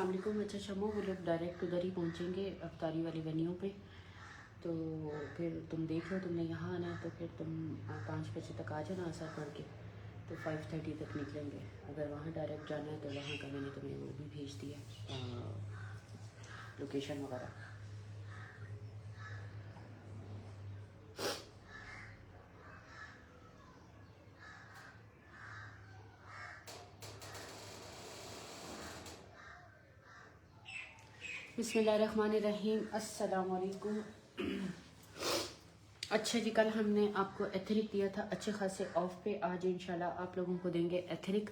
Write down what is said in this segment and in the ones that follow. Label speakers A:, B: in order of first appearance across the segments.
A: अस्सलाम वालेकुम। अच्छा शमो, वो लोग डायरेक्ट उधर ही पहुँचेंगे अफ्तारी वाली वेन्यू पे। तो फिर तुम देख लो, तुमने यहाँ आना है तो फिर तुम 5 बजे तक आ जाना असर पढ़ के, तो 5:30 तक निकलेंगे। अगर वहाँ डायरेक्ट जाना है तो वहाँ का मैंने तुम्हें वो भी भेज दिया, लोकेशन वगैरह। बिस्मिल्लाहिर्रहमानिर्रहीम, अस्सलाम वालेकुम। अच्छा जी, कल हमने आपको एथनिक दिया था अच्छे खासे ऑफ पे। आज इंशाल्लाह आप लोगों को देंगे एथनिक,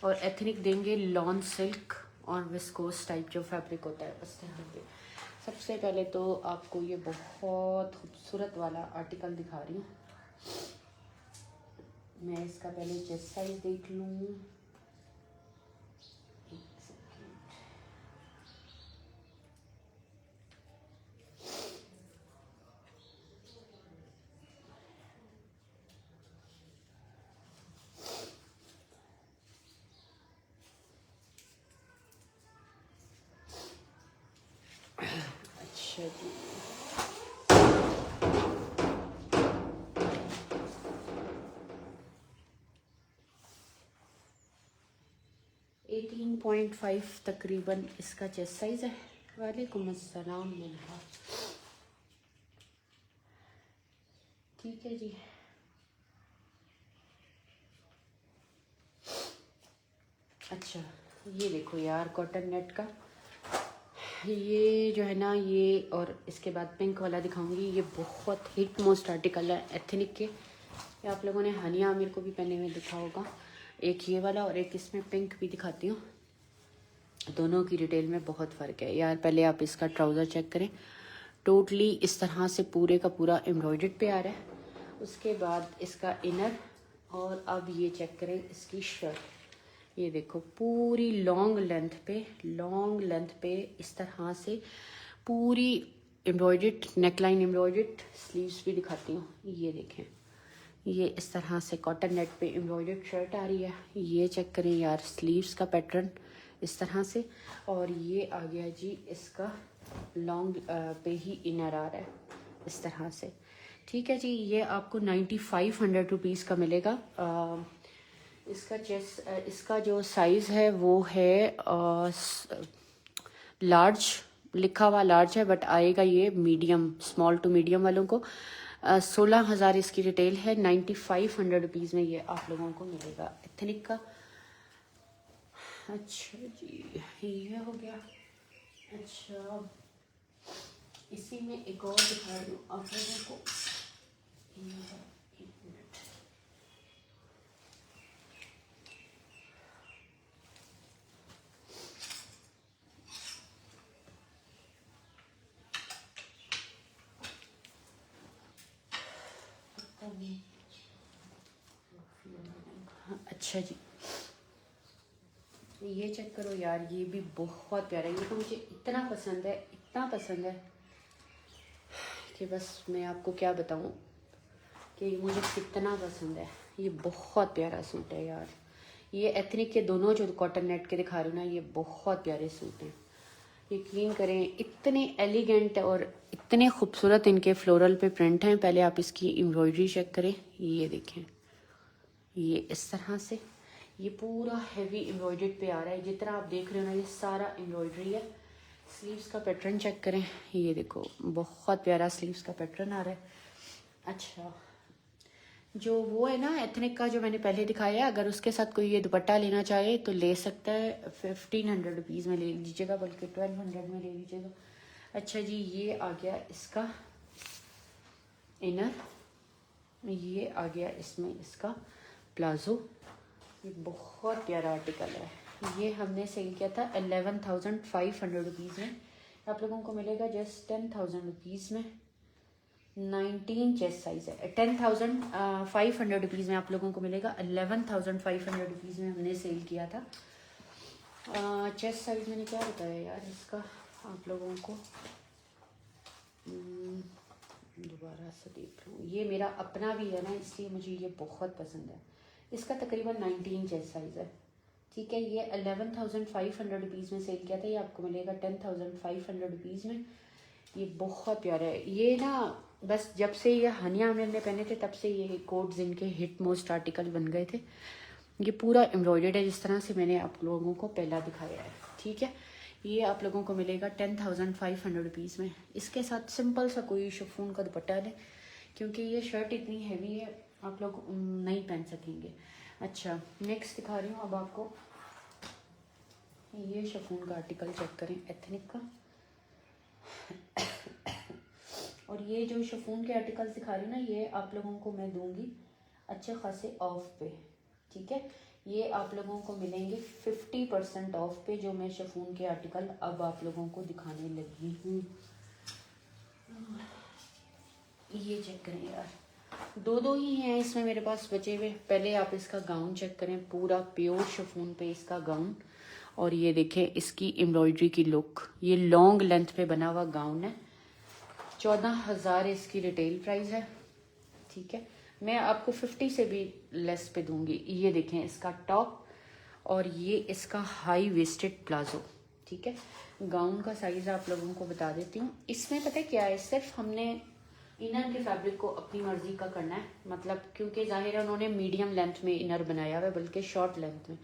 A: और एथनिक देंगे लॉन सिल्क और विस्कोस टाइप जो फैब्रिक होता है उस तरह पे। सबसे पहले तो आपको ये बहुत खूबसूरत वाला आर्टिकल दिखा रही हूँ। मैं इसका पहले चेस्ट साइज देख लूँ। अच्छा जी, 18.5 तकरीबन इसका चेस्ट साइज़ है। वालेकुम अस्सलाम मिनहा। ठीक है जी। अच्छा, ये देखो यार, कॉटन नेट का ये जो है ना, ये और इसके बाद पिंक वाला दिखाऊंगी। ये बहुत हिट मोस्ट आर्टिकल है एथनिक के। ये आप लोगों ने हानिया आमिर को भी पहने हुए दिखा होगा। एक ये वाला और एक इसमें पिंक भी दिखाती हूँ। दोनों की डिटेल में बहुत फ़र्क है यार। पहले आप इसका ट्राउज़र चेक करें, टोटली इस तरह से पूरे का पूरा एम्ब्रॉयडर्ड पे आ रहा है। उसके बाद इसका इनर, और अब ये चेक करें इसकी शर्ट। ये देखो पूरी लॉन्ग लेंथ पे इस तरह से पूरी एम्ब्रॉयडर्ड, नेकलाइन एम्ब्रॉयडर्ड, स्लीव्स भी दिखाती हूँ। ये देखें, ये इस तरह से कॉटन नेट पे एम्ब्रॉयडर्ड शर्ट आ रही है। ये चेक करें यार, स्लीव्स का पैटर्न इस तरह से, और ये आ गया जी इसका लॉन्ग पे ही इनर आ रहा है इस तरह से। ठीक है जी, ये आपको 9500 रुपीज़ का मिलेगा। इसका इसका जो साइज़ है वो है लार्ज, लिखा हुआ लार्ज है, बट आएगा ये मीडियम, स्मॉल टू मीडियम वालों को। 16,000 इसकी रिटेल है। 9500 रुपीज़ में ये आप लोगों को मिलेगा एथनिक का। अच्छा जी, ये हो गया। अच्छा, इसी में एक और दिखा दूँ आप लोगों को। एक मिनट, अच्छा जी, ये चेक करो यार, ये भी बहुत प्यारा है। ये तो मुझे इतना पसंद है, इतना पसंद है कि बस मैं आपको क्या बताऊं कि मुझे कितना पसंद है। ये बहुत प्यारा सूट है यार। ये एथनिक के दोनों जो कॉटन नेट के दिखा रही हूँ ना, ये बहुत प्यारे सूट हैं। यकीन करें, इतने एलिगेंट और इतने खूबसूरत इनके फ्लोरल पे प्रिंट हैं। पहले आप इसकी एम्ब्रॉयडरी चेक करें, ये देखें, ये इस तरह से ये पूरा हैवी एम्ब्रॉयडर्ड पे आ रहा है। जितना आप देख रहे हो ना, ये सारा एम्ब्रॉयडरी है। स्लीव्स का पैटर्न चेक करें, ये देखो बहुत प्यारा स्लीव्स का पैटर्न आ रहा है। अच्छा, जो वो है ना एथनिक का जो मैंने पहले दिखाया, अगर उसके साथ कोई ये दुपट्टा लेना चाहे तो ले सकता है। 1500 रुपीज़ में ले लीजिएगा, बल्कि 1200 में ले लीजिएगा। अच्छा जी, ये आ गया इसका इनर, ये आ गया इसमें इसका प्लाजो। ये बहुत प्यारा आर्टिकल है। ये हमने सेल किया था 11,500 रुपीज़ में। आप लोगों को मिलेगा जस्ट 10,000 रुपीज़ में। 19 चेस्ट साइज़ है। 10,500 रुपीज़ में आप लोगों को मिलेगा। 11,500 रुपीज़ में हमने सेल किया था। चेस्ट साइज़ मैंने क्या बताया यार इसका आप लोगों को, दोबारा से देख रहा हूँ। ये मेरा अपना भी है ना, इसलिए मुझे ये बहुत पसंद है। इसका तकरीबन 19 चेस्ट साइज़ है। ठीक है। ये 11,500 रुपीज़ में सेल किया था, ये आपको मिलेगा 10,500 रुपीज़ में। ये बहुत प्यारा है। ये ना बस जब से ये हानिया आमिर ने पहने थे तब से ये कोट्स इनके हिट मोस्ट आर्टिकल बन गए थे। ये पूरा एम्ब्रॉयडर्ड है जिस तरह से मैंने आप लोगों को पहला दिखाया है, ठीक है। ये आप लोगों को मिलेगा 10,500 रुपीज़ में। इसके साथ सिंपल सा कोई शिफॉन का दुपट्टा लें, क्योंकि ये शर्ट इतनी हैवी है आप लोग नहीं पहन सकेंगे। अच्छा, नेक्स्ट दिखा रही हूँ अब आपको। ये शिफॉन का आर्टिकल चेक करें, एथनिक का। और ये जो शिफॉन के आर्टिकल्स दिखा रही हूँ ना, ये आप लोगों को मैं दूंगी अच्छे खासे ऑफ पे, ठीक है। ये आप लोगों को मिलेंगे 50% ऑफ पे, जो मैं शिफॉन के आर्टिकल अब आप लोगों को दिखाने लगी हूँ। ये चेक करें यार, दो ही हैं इसमें मेरे पास बचे हुए। पहले आप इसका गाउन चेक करें, पूरा प्योर शिफॉन पे इसका गाउन। और ये देखें इसकी एम्ब्रॉयडरी की लुक। ये लॉन्ग लेंथ पे बना हुआ गाउन है। 14,000 इसकी रिटेल प्राइस है, ठीक है। मैं आपको 50 से भी लेस पे दूंगी। ये देखें इसका टॉप और ये इसका हाई वेस्टेड प्लाजो, ठीक है। गाउन का साइज आप लोगों को बता देती हूँ। इसमें पता है क्या है, सिर्फ हमने इनर के फैब्रिक को अपनी मर्जी का करना है, मतलब क्योंकि जाहिर है उन्होंने मीडियम लेंथ में इनर बनाया हुआ है, बल्कि शॉर्ट लेंथ में।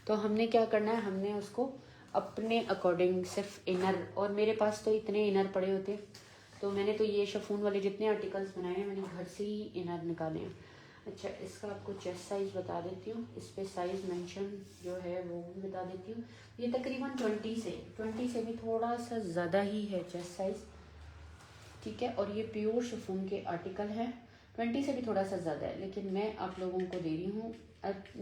A: तो हमने क्या करना है, हमने उसको अपने अकॉर्डिंग सिर्फ इनर, और मेरे पास तो इतने इनर पड़े होते, तो मैंने तो ये शिफॉन वाले जितने आर्टिकल्स बनाए हैं मैंने घर से ही इनर निकाले हैं। अच्छा, इसका आपको चेस्ट साइज बता देती हूँ, इस पे साइज मेंशन जो है वो भी बता देती हूँ। ये तकरीबन 20 से भी थोड़ा सा ज़्यादा ही है चेस्ट साइज, ठीक है। और ये प्योर शिफॉन के आर्टिकल है, 20 से भी थोड़ा सा ज़्यादा है, लेकिन मैं आप लोगों को दे रही हूँ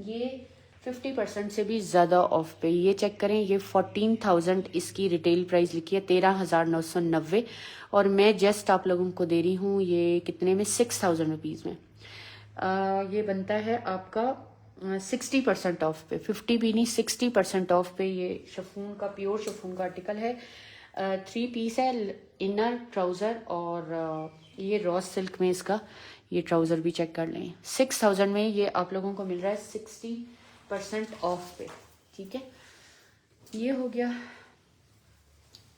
A: ये 50% से भी ज़्यादा ऑफ पे। ये चेक करें, ये 14,000 इसकी रिटेल प्राइस लिखी है, 13,990, और मैं जस्ट आप लोगों को दे रही हूँ ये कितने में, 6,000 रुपीज़ में। ये बनता है आपका 60% ऑफ पे, 50 भी नहीं 60% ऑफ पे। ये शिफॉन का प्योर शिफॉन का आर्टिकल है, 3 पीस है, इनर ट्राउज़र, और ये रॉस सिल्क में इसका ये ट्राउज़र भी चेक कर लें। 6,000 में ये आप लोगों को मिल रहा है 60% ऑफ पे, ठीक है। ये हो गया।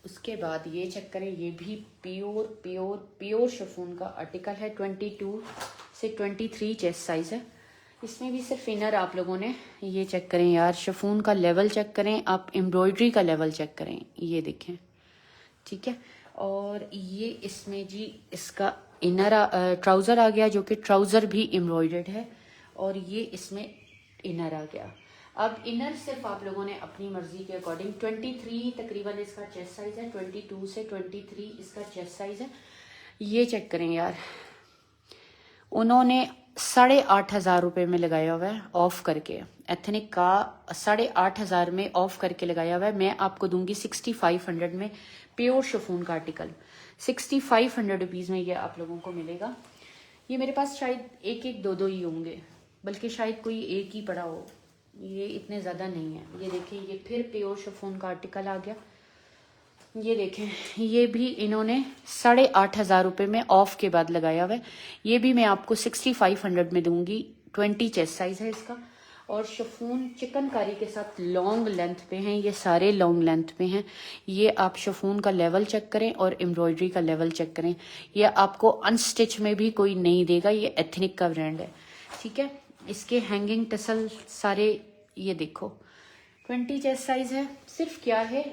A: उसके बाद ये चेक करें, ये भी प्योर प्योर प्योर शिफॉन का आर्टिकल है, 22 से 23 चेस्ट साइज है। इसमें भी सिर्फ इनर आप लोगों ने, ये चेक करें यार, शिफॉन का लेवल चेक करें आप, एम्ब्रॉयडरी का लेवल चेक करें, ये देखें, ठीक है। और ये इसमें जी इसका इनर ट्राउज़र आ गया, जो कि ट्राउज़र भी एम्ब्रॉयडर्ड है, और ये इसमें इनर आ गया। अब इनर सिर्फ आप लोगों ने अपनी मर्जी के अकॉर्डिंग, 23 तकरीबन इसका चेस्ट साइज है, 22 से 23 इसका चेस्ट साइज है। ये चेक करें यार, उन्होंने 8,500 रुपये में लगाया हुआ है ऑफ करके, एथनिक का 8,500 में ऑफ करके लगाया हुआ है। मैं आपको दूंगी 6,500 में, प्योर शिफॉन का आर्टिकल 6,500 रुपीज़ में ये आप लोगों को मिलेगा। ये मेरे पास शायद एक दो ही होंगे, बल्कि शायद कोई एक ही पड़ा हो, ये इतने ज़्यादा नहीं है। ये देखिए, ये फिर प्योर शिफॉन का आर्टिकल आ गया। ये देखें, ये भी इन्होंने 8,500 रुपये में ऑफ के बाद लगाया हुआ है। ये भी मैं आपको 6,500 में दूंगी, 20 चेस्ट साइज है इसका, और शिफॉन चिकनकारी के साथ लॉन्ग लेंथ पे हैं, ये सारे लॉन्ग लेंथ पे हैं। ये आप शिफॉन का लेवल चेक करें और एम्ब्रॉयडरी का लेवल चेक करें, ये आपको अनस्टिच में भी कोई नहीं देगा। ये एथनिक का ब्रांड है, ठीक है। इसके हैंगिंग टसल सारे, ये देखो 20 चेस्ट साइज है। सिर्फ क्या है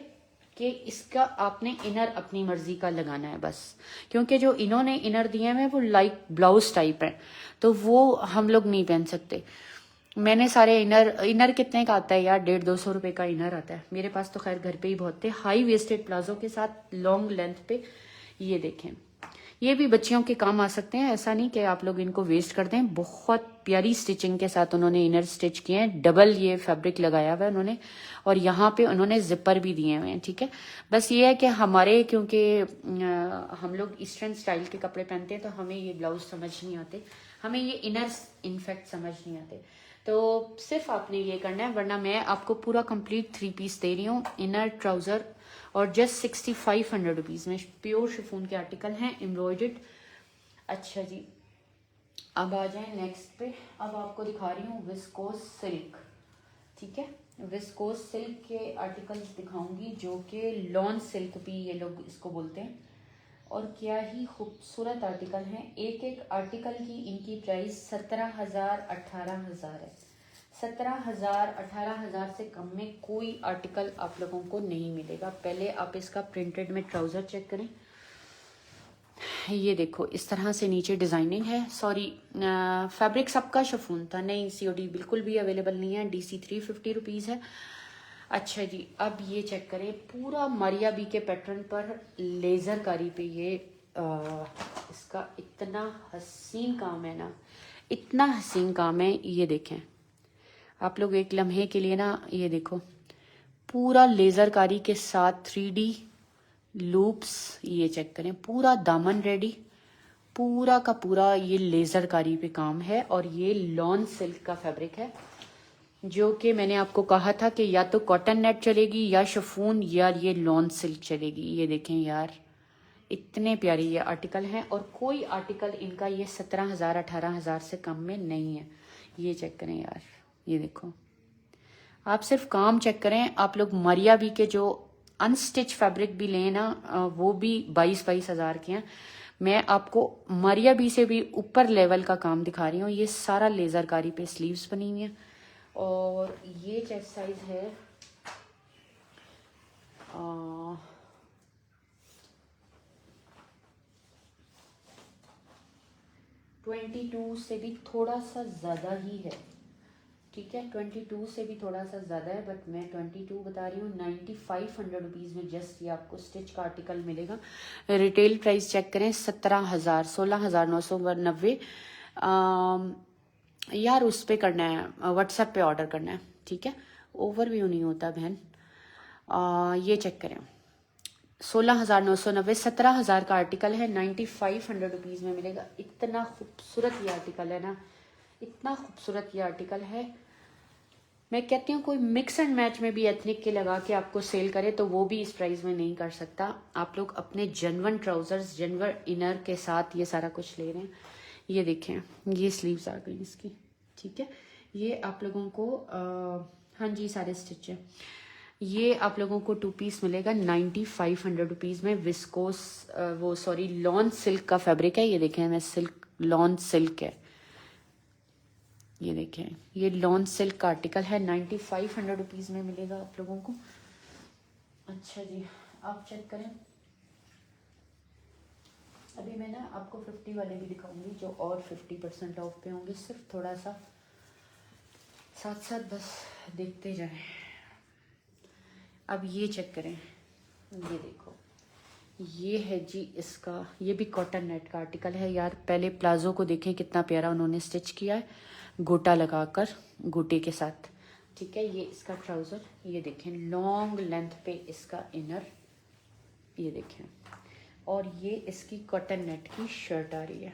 A: कि इसका आपने इनर अपनी मर्जी का लगाना है बस, क्योंकि जो इन्होंने इनर दिए हैं वो लाइक ब्लाउज टाइप है, तो वो हम लोग नहीं पहन सकते। मैंने सारे इनर कितने का आता है यार, 150-200 रुपये का इनर आता है मेरे पास, तो खैर घर पे ही बहुत थे, हाई वेस्टेड प्लाजो के साथ लॉन्ग लेंथ पे। ये देखें, ये भी बच्चियों के काम आ सकते हैं, ऐसा नहीं कि आप लोग इनको वेस्ट कर दें। बहुत प्यारी स्टिचिंग के साथ उन्होंने इनर स्टिच किए हैं, डबल ये फैब्रिक लगाया हुआ है उन्होंने, और यहाँ पे उन्होंने जिपर भी दिए हुए हैं, ठीक है। बस ये है कि हमारे, क्योंकि हम लोग ईस्टर्न स्टाइल के कपड़े पहनते हैं, तो हमें ये ब्लाउज समझ नहीं आते, हमें ये इनर इनफैक्ट समझ नहीं आते, तो सिर्फ आपने ये करना है। वरना मैं आपको पूरा कंप्लीट 3 पीस दे रही हूँ, इनर ट्राउजर, और जस्ट 6,500 रुपीज़ में प्योर शिफॉन के आर्टिकल हैं, एम्ब्रॉयडर्ड। अच्छा जी, अब आ जाए नेक्स्ट पे। अब आपको दिखा रही हूँ विस्कोस सिल्क, ठीक है। विस्कोस सिल्क के आर्टिकल्स दिखाऊंगी जो कि लॉन सिल्क भी ये लोग इसको बोलते हैं, और क्या ही खूबसूरत आर्टिकल हैं। एक एक आर्टिकल की इनकी प्राइस 17,000 18,000 है। 17,000 18,000 से कम में कोई आर्टिकल आप लोगों को नहीं मिलेगा। पहले आप इसका प्रिंटेड में ट्राउज़र चेक करें। ये देखो इस तरह से नीचे डिज़ाइनिंग है। सॉरी, फैब्रिक सबका शिफॉन था, नहीं COD बिल्कुल भी अवेलेबल नहीं है। DC 350 रुपीज़ है। अच्छा जी, अब ये चेक करें, पूरा मारिया बी के पैटर्न पर लेज़र कारी पे ये इसका इतना हसीन काम है ना, इतना हसीन काम है। ये देखें आप लोग एक लम्हे के लिए ना, ये देखो पूरा लेज़र कारी के साथ 3D लूप्स। ये चेक करें, पूरा दामन रेडी, पूरा का पूरा ये लेज़र कारी पे काम है। और ये लॉन सिल्क का फैब्रिक है, जो कि मैंने आपको कहा था कि या तो कॉटन नेट चलेगी या शिफॉन या ये लॉन सिल्क चलेगी। ये देखें यार, इतने प्यारे ये आर्टिकल हैं, और कोई आर्टिकल इनका ये 17,000 18,000 से कम में नहीं है। ये चेक करें यार, ये देखो, आप सिर्फ काम चेक करें। आप लोग मारिया बी के जो अनस्टिच फैब्रिक भी लें ना, वो भी 22-22 हज़ार के हैं। मैं आपको मारिया बी से भी ऊपर लेवल का काम दिखा रही हूँ। ये सारा लेज़र कारी पे स्लीव्स बनी हुई हैं, और ये चेस्ट साइज है 22 से भी थोड़ा सा ज़्यादा ही है, ठीक है। 22 से भी थोड़ा सा ज़्यादा है, बट मैं 22 बता रही हूँ। 9500 रुपीज़ में जस्ट ये आपको स्टिच का आर्टिकल मिलेगा। रिटेल प्राइस चेक करें, 17,000 16,990। यार उस पे करना है, व्हाट्सएप पे ऑर्डर करना है, ठीक है। ओवरव्यू नहीं होता बहन। ये चेक करें, 16,990, 17,000 का आर्टिकल है। 9500 रुपीज़ में मिलेगा। इतना खूबसूरत ये आर्टिकल है ना, इतना खूबसूरत ये आर्टिकल है। मैं कहती हूँ कोई मिक्स एंड मैच में भी एथनिक के लगा के आपको सेल करे तो वो भी इस प्राइस में नहीं कर सकता। आप लोग अपने जेन्युइन ट्राउजर्स, जेन्युइन इनर के साथ ये सारा कुछ ले रहे हैं। ये देखें, ये स्लीव्स आ गई इसकी, ठीक है। ये आप लोगों को हाँ जी सारे स्टिच है। ये आप लोगों को 2 पीस मिलेगा 9500 रुपीज़ में। विस्कोस वो सॉरी लॉन सिल्क का फैब्रिक है। ये देखें, मैं सिल्क लॉन सिल्क है, ये देखें, ये लॉन सिल्क का आर्टिकल है। 9500 रुपीज़ में मिलेगा आप लोगों को। अच्छा जी, आप चेक करें। अभी मैं ना आपको 50 वाले भी दिखाऊंगी जो और 50% ऑफ पे होंगे। सिर्फ थोड़ा सा साथ साथ बस देखते जाएं। अब ये चेक करें, ये देखो, ये है जी इसका, ये भी कॉटन नेट का आर्टिकल है। यार पहले प्लाजो को देखें कितना प्यारा उन्होंने स्टिच किया है, गोटा लगाकर, गोटे के साथ, ठीक है। ये इसका ट्राउज़र, ये देखें लॉन्ग लेंथ पे इसका इनर, ये देखें, और ये इसकी कॉटन नेट की शर्ट आ रही है।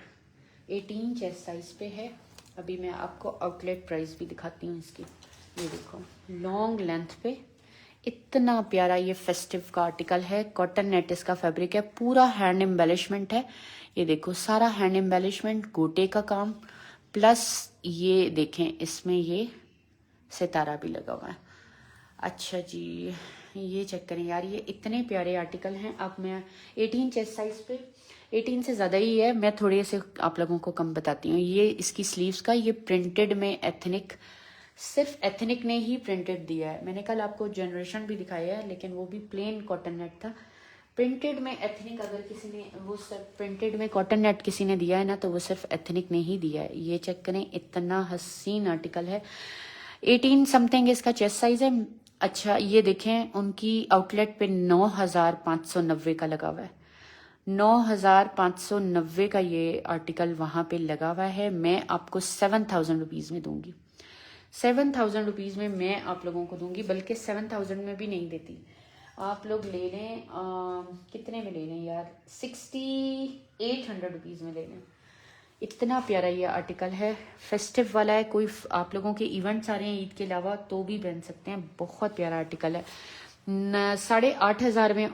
A: 18 चेस्ट साइज पे है। अभी मैं आपको आउटलेट प्राइस भी दिखाती हूँ इसकी। ये देखो लॉन्ग लेंथ पे इतना प्यारा ये फेस्टिव का आर्टिकल है। कॉटन नेट इसका फैब्रिक है, पूरा हैंड एम्बेलिशमेंट है। ये देखो सारा हैंड एम्बेलिशमेंट, गोटे का काम, प्लस ये देखें इसमें ये सितारा भी लगा हुआ है। अच्छा जी, ये चेक करें यार, ये इतने प्यारे आर्टिकल हैं। अब मैं 18 चेस्ट साइज पे, 18 से ज़्यादा ही है, मैं थोड़े से आप लोगों को कम बताती हूँ। ये इसकी स्लीव्स का, ये प्रिंटेड में एथनिक, सिर्फ एथनिक ने ही प्रिंटेड दिया है। मैंने कल आपको जनरेशन भी दिखाया है, लेकिन वो भी प्लेन कॉटन नेट था। प्रिंटेड में एथनिक अगर किसी ने, वो सिर्फ प्रिंटेड में कॉटन नेट किसी ने दिया है ना, तो वो सिर्फ एथनिक ने ही दिया है। ये चेक करें, इतना हसीन आर्टिकल है। 18 समथिंग इसका चेस्ट साइज है। अच्छा ये देखें, उनकी आउटलेट पे 9,590 का लगा हुआ है। 9,590 का ये आर्टिकल वहाँ पे लगा हुआ है। मैं आपको 7,000 रुपीज़ में दूंगी। 7,000 रुपीज़ में मैं आप लोगों को दूंगी, बल्कि 7,000 में भी नहीं देती। आप लोग ले लें, कितने में ले लें यार, 6,800 रुपीज़ में ले लें। इतना प्यारा ये आर्टिकल है, फेस्टिव वाला है। कोई आप लोगों के इवेंट्स आ रहे हैं ईद के अलावा तो भी पहन सकते हैं। बहुत प्यारा आर्टिकल है। 8,500 में,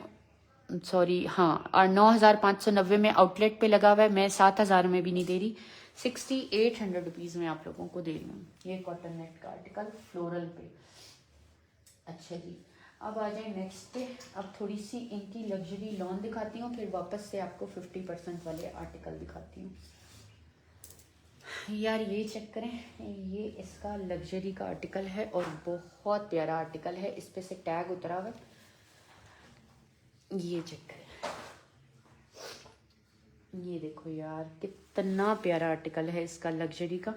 A: सॉरी हाँ, और 9,590 में आउटलेट पे लगा हुआ है। मैं 7,000 में भी नहीं दे रही, 6,800 रुपीज़ में आप लोगों को दे रही हूँ। ये कॉटन नेट का आर्टिकल फ्लोरल पे, अच्छा जी, अब आ जाए नेक्स्ट पे। अब थोड़ी सी इनकी लग्जरी लॉन दिखाती हूँ, फिर वापस से आपको 50% वाले आर्टिकल दिखाती हूँ। यार ये चेक करें, ये इसका लग्जरी का आर्टिकल है और बहुत प्यारा आर्टिकल है। इस पे से टैग उतरा हुआ है, ये चेक करें, ये देखो यार कितना प्यारा आर्टिकल है इसका, लग्जरी का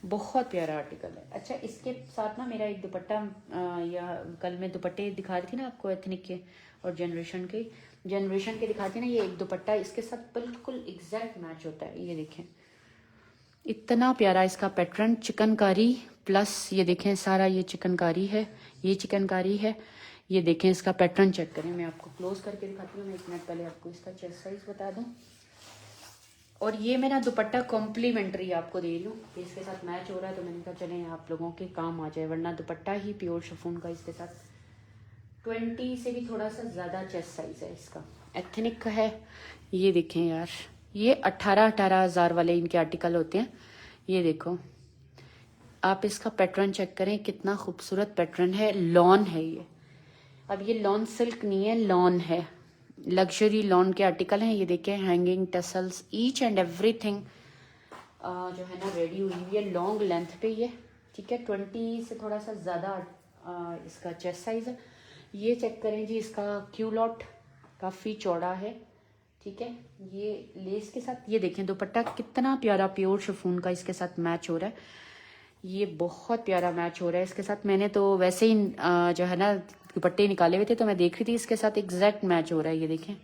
A: बहुत प्यारा आर्टिकल है। अच्छा, इसके साथ ना मेरा एक दुपट्टा, या कल मैं दुपट्टे दिखा रही थी ना आपको एथनिक के और जनरेशन के दिखाती ना, ये एक दुपट्टा इसके साथ बिल्कुल एग्जैक्ट मैच होता है। ये देखें इतना प्यारा इसका पैटर्न, चिकनकारी प्लस ये देखें सारा ये चिकनकारी है, ये चिकनकारी है। ये देखें इसका पैटर्न चेक करें, मैं आपको क्लोज करके दिखाती हूँ। मैं एक मिनट पहले आपको इसका चेस्ट साइज बता दूँ। और ये मेरा दुपट्टा कॉम्प्लीमेंट्री आपको दे रही हूँ, इसके साथ मैच हो रहा है तो मैंने कहा चलें आप लोगों के काम आ जाए, वरना दुपट्टा ही प्योर शिफॉन का इसके साथ 20 से भी थोड़ा सा ज़्यादा चेस्ट साइज है इसका, एथनिक का है। ये देखें यार, ये 18 हज़ार वाले इनके आर्टिकल होते हैं। ये देखो आप इसका पैटर्न चेक करें, कितना खूबसूरत पैटर्न है, लॉन है ये। अब ये लॉन सिल्क नहीं है, लॉन है, लग्जरी लॉन के आर्टिकल हैं। ये देखें hanging tassels each and everything जो है ना रेडी हुई हुई है, लॉन्ग लेंथ पे ये, ठीक है। 20 से थोड़ा सा ज़्यादा इसका चेस्ट साइज है। ये चेक करें जी, इसका क्यूलॉट काफ़ी चौड़ा है, ठीक है। ये लेस के साथ ये देखें दुपट्टा कितना प्यारा प्योर शिफॉन का इसके साथ मैच हो रहा है, ये बहुत प्यारा मैच हो रहा है इसके साथ। मैंने तो वैसे ही जो है ना दुपट्टे निकाले हुए थे तो मैं देख रही थी, इसके साथ एग्जैक्ट मैच हो रहा है, ये देखें,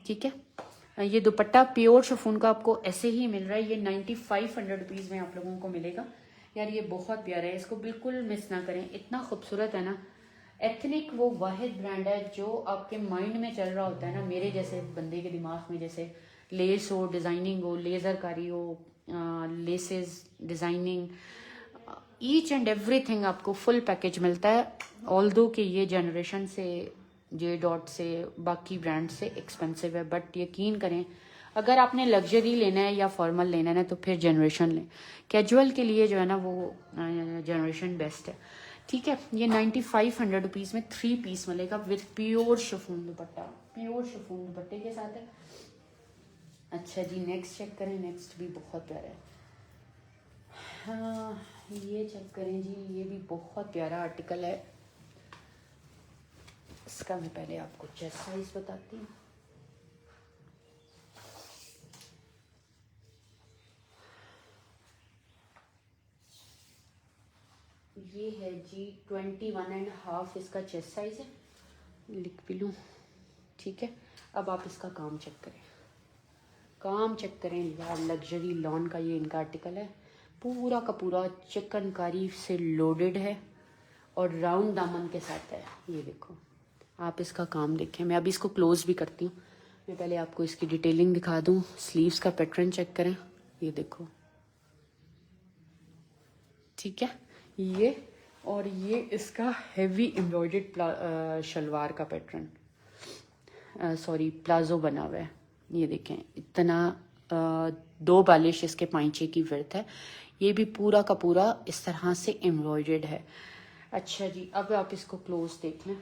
A: ठीक है। ये दुपट्टा प्योर शिफॉन का आपको ऐसे ही मिल रहा है, ये 9500 रुपीज़ में आप लोगों को मिलेगा। यार ये बहुत प्यारा है, इसको बिल्कुल मिस ना करें, इतना खूबसूरत है ना। एथनिक वो वाहिद ब्रांड है जो आपके माइंड में चल रहा होता है ना, मेरे जैसे बंदे के दिमाग में, जैसे लेस हो, डिज़ाइनिंग हो, लेज़र कारी हो, laces designing, each and everything आपको फुल पैकेज मिलता है। ऑल्दो कि ये जनरेशन से, जे डॉट से, बाकी ब्रांड से एक्सपेंसिव है, बट यकीन करें अगर आपने लग्जरी लेना है या फॉर्मल लेना है ना तो फिर जनरेशन लें। कैजुअल के लिए जो है ना वो जनरेशन बेस्ट है, ठीक है। ये 9500 रुपीज़ में 3 पीस मिलेगा with pure chiffon dupatta, pure chiffon दुपट्टे के साथ है। अच्छा जी, नेक्स्ट चेक करें, नेक्स्ट भी बहुत प्यारा है। हाँ ये चेक करें जी, ये भी बहुत प्यारा आर्टिकल है। इसका मैं पहले आपको चेस्ट साइज बताती हूँ। ये है जी 21.5 इसका चेस्ट साइज है, लिख भी लूँ, ठीक है। अब आप इसका काम चेक करें, काम चेक करें यार, लग्जरी लॉन का ये इनका आर्टिकल है, पूरा का पूरा चिकनकारी से लोडेड है और राउंड दामन के साथ है। ये देखो आप इसका काम देखें, मैं अभी इसको क्लोज भी करती हूँ। मैं पहले आपको इसकी डिटेलिंग दिखा दूँ, स्लीव्स का पैटर्न चेक करें, ये देखो, ठीक है। ये और ये इसका हेवी एम्ब्रॉयडर्ड शलवार का पैटर्न, सॉरी प्लाजो बना हुआ है। ये देखें इतना 2 बालिश इसके पाइंचे की विड्थ है, ये भी पूरा का पूरा इस तरह से एम्ब्रॉयडर्ड है। अच्छा जी, अब आप इसको क्लोज देख लें,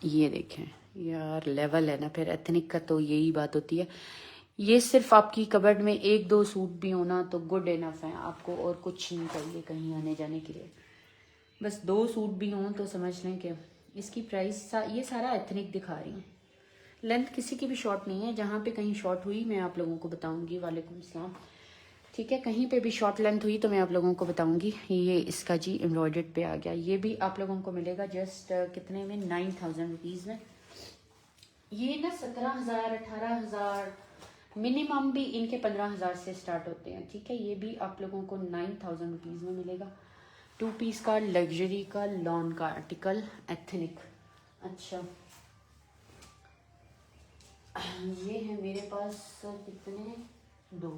A: ये देखें यार लेवल है ना, फिर एथनिक का तो यही बात होती है। ये सिर्फ आपकी कबर्ड में 1-2 सूट भी होना तो गुड इनफ है, आपको और कुछ नहीं चाहिए कहीं आने जाने के लिए, बस 2 सूट भी हों तो समझ लें कि इसकी प्राइस ये सारा एथनिक दिखा रही हूँ। लेंथ किसी की भी शॉर्ट नहीं है, जहाँ पे कहीं शॉर्ट हुई मैं आप लोगों को बताऊंगी। वालेकुम सलाम, ठीक है। कहीं पे भी शॉर्ट लेंथ हुई तो मैं आप लोगों को बताऊंगी। ये इसका जी एम्ब्रॉयडर्ड पे आ गया, ये भी आप लोगों को मिलेगा जस्ट कितने में, 9000 रुपीज़ में। ये ना 17,000 18,000 मिनिमम भी इनके 15,000 से स्टार्ट होते हैं, ठीक है। ये भी आप लोगों को 9000 रुपीज़ में मिलेगा। 2 पीस का लग्जरी का लॉन का आर्टिकल एथनिक। अच्छा ये है मेरे पास कितने, 2,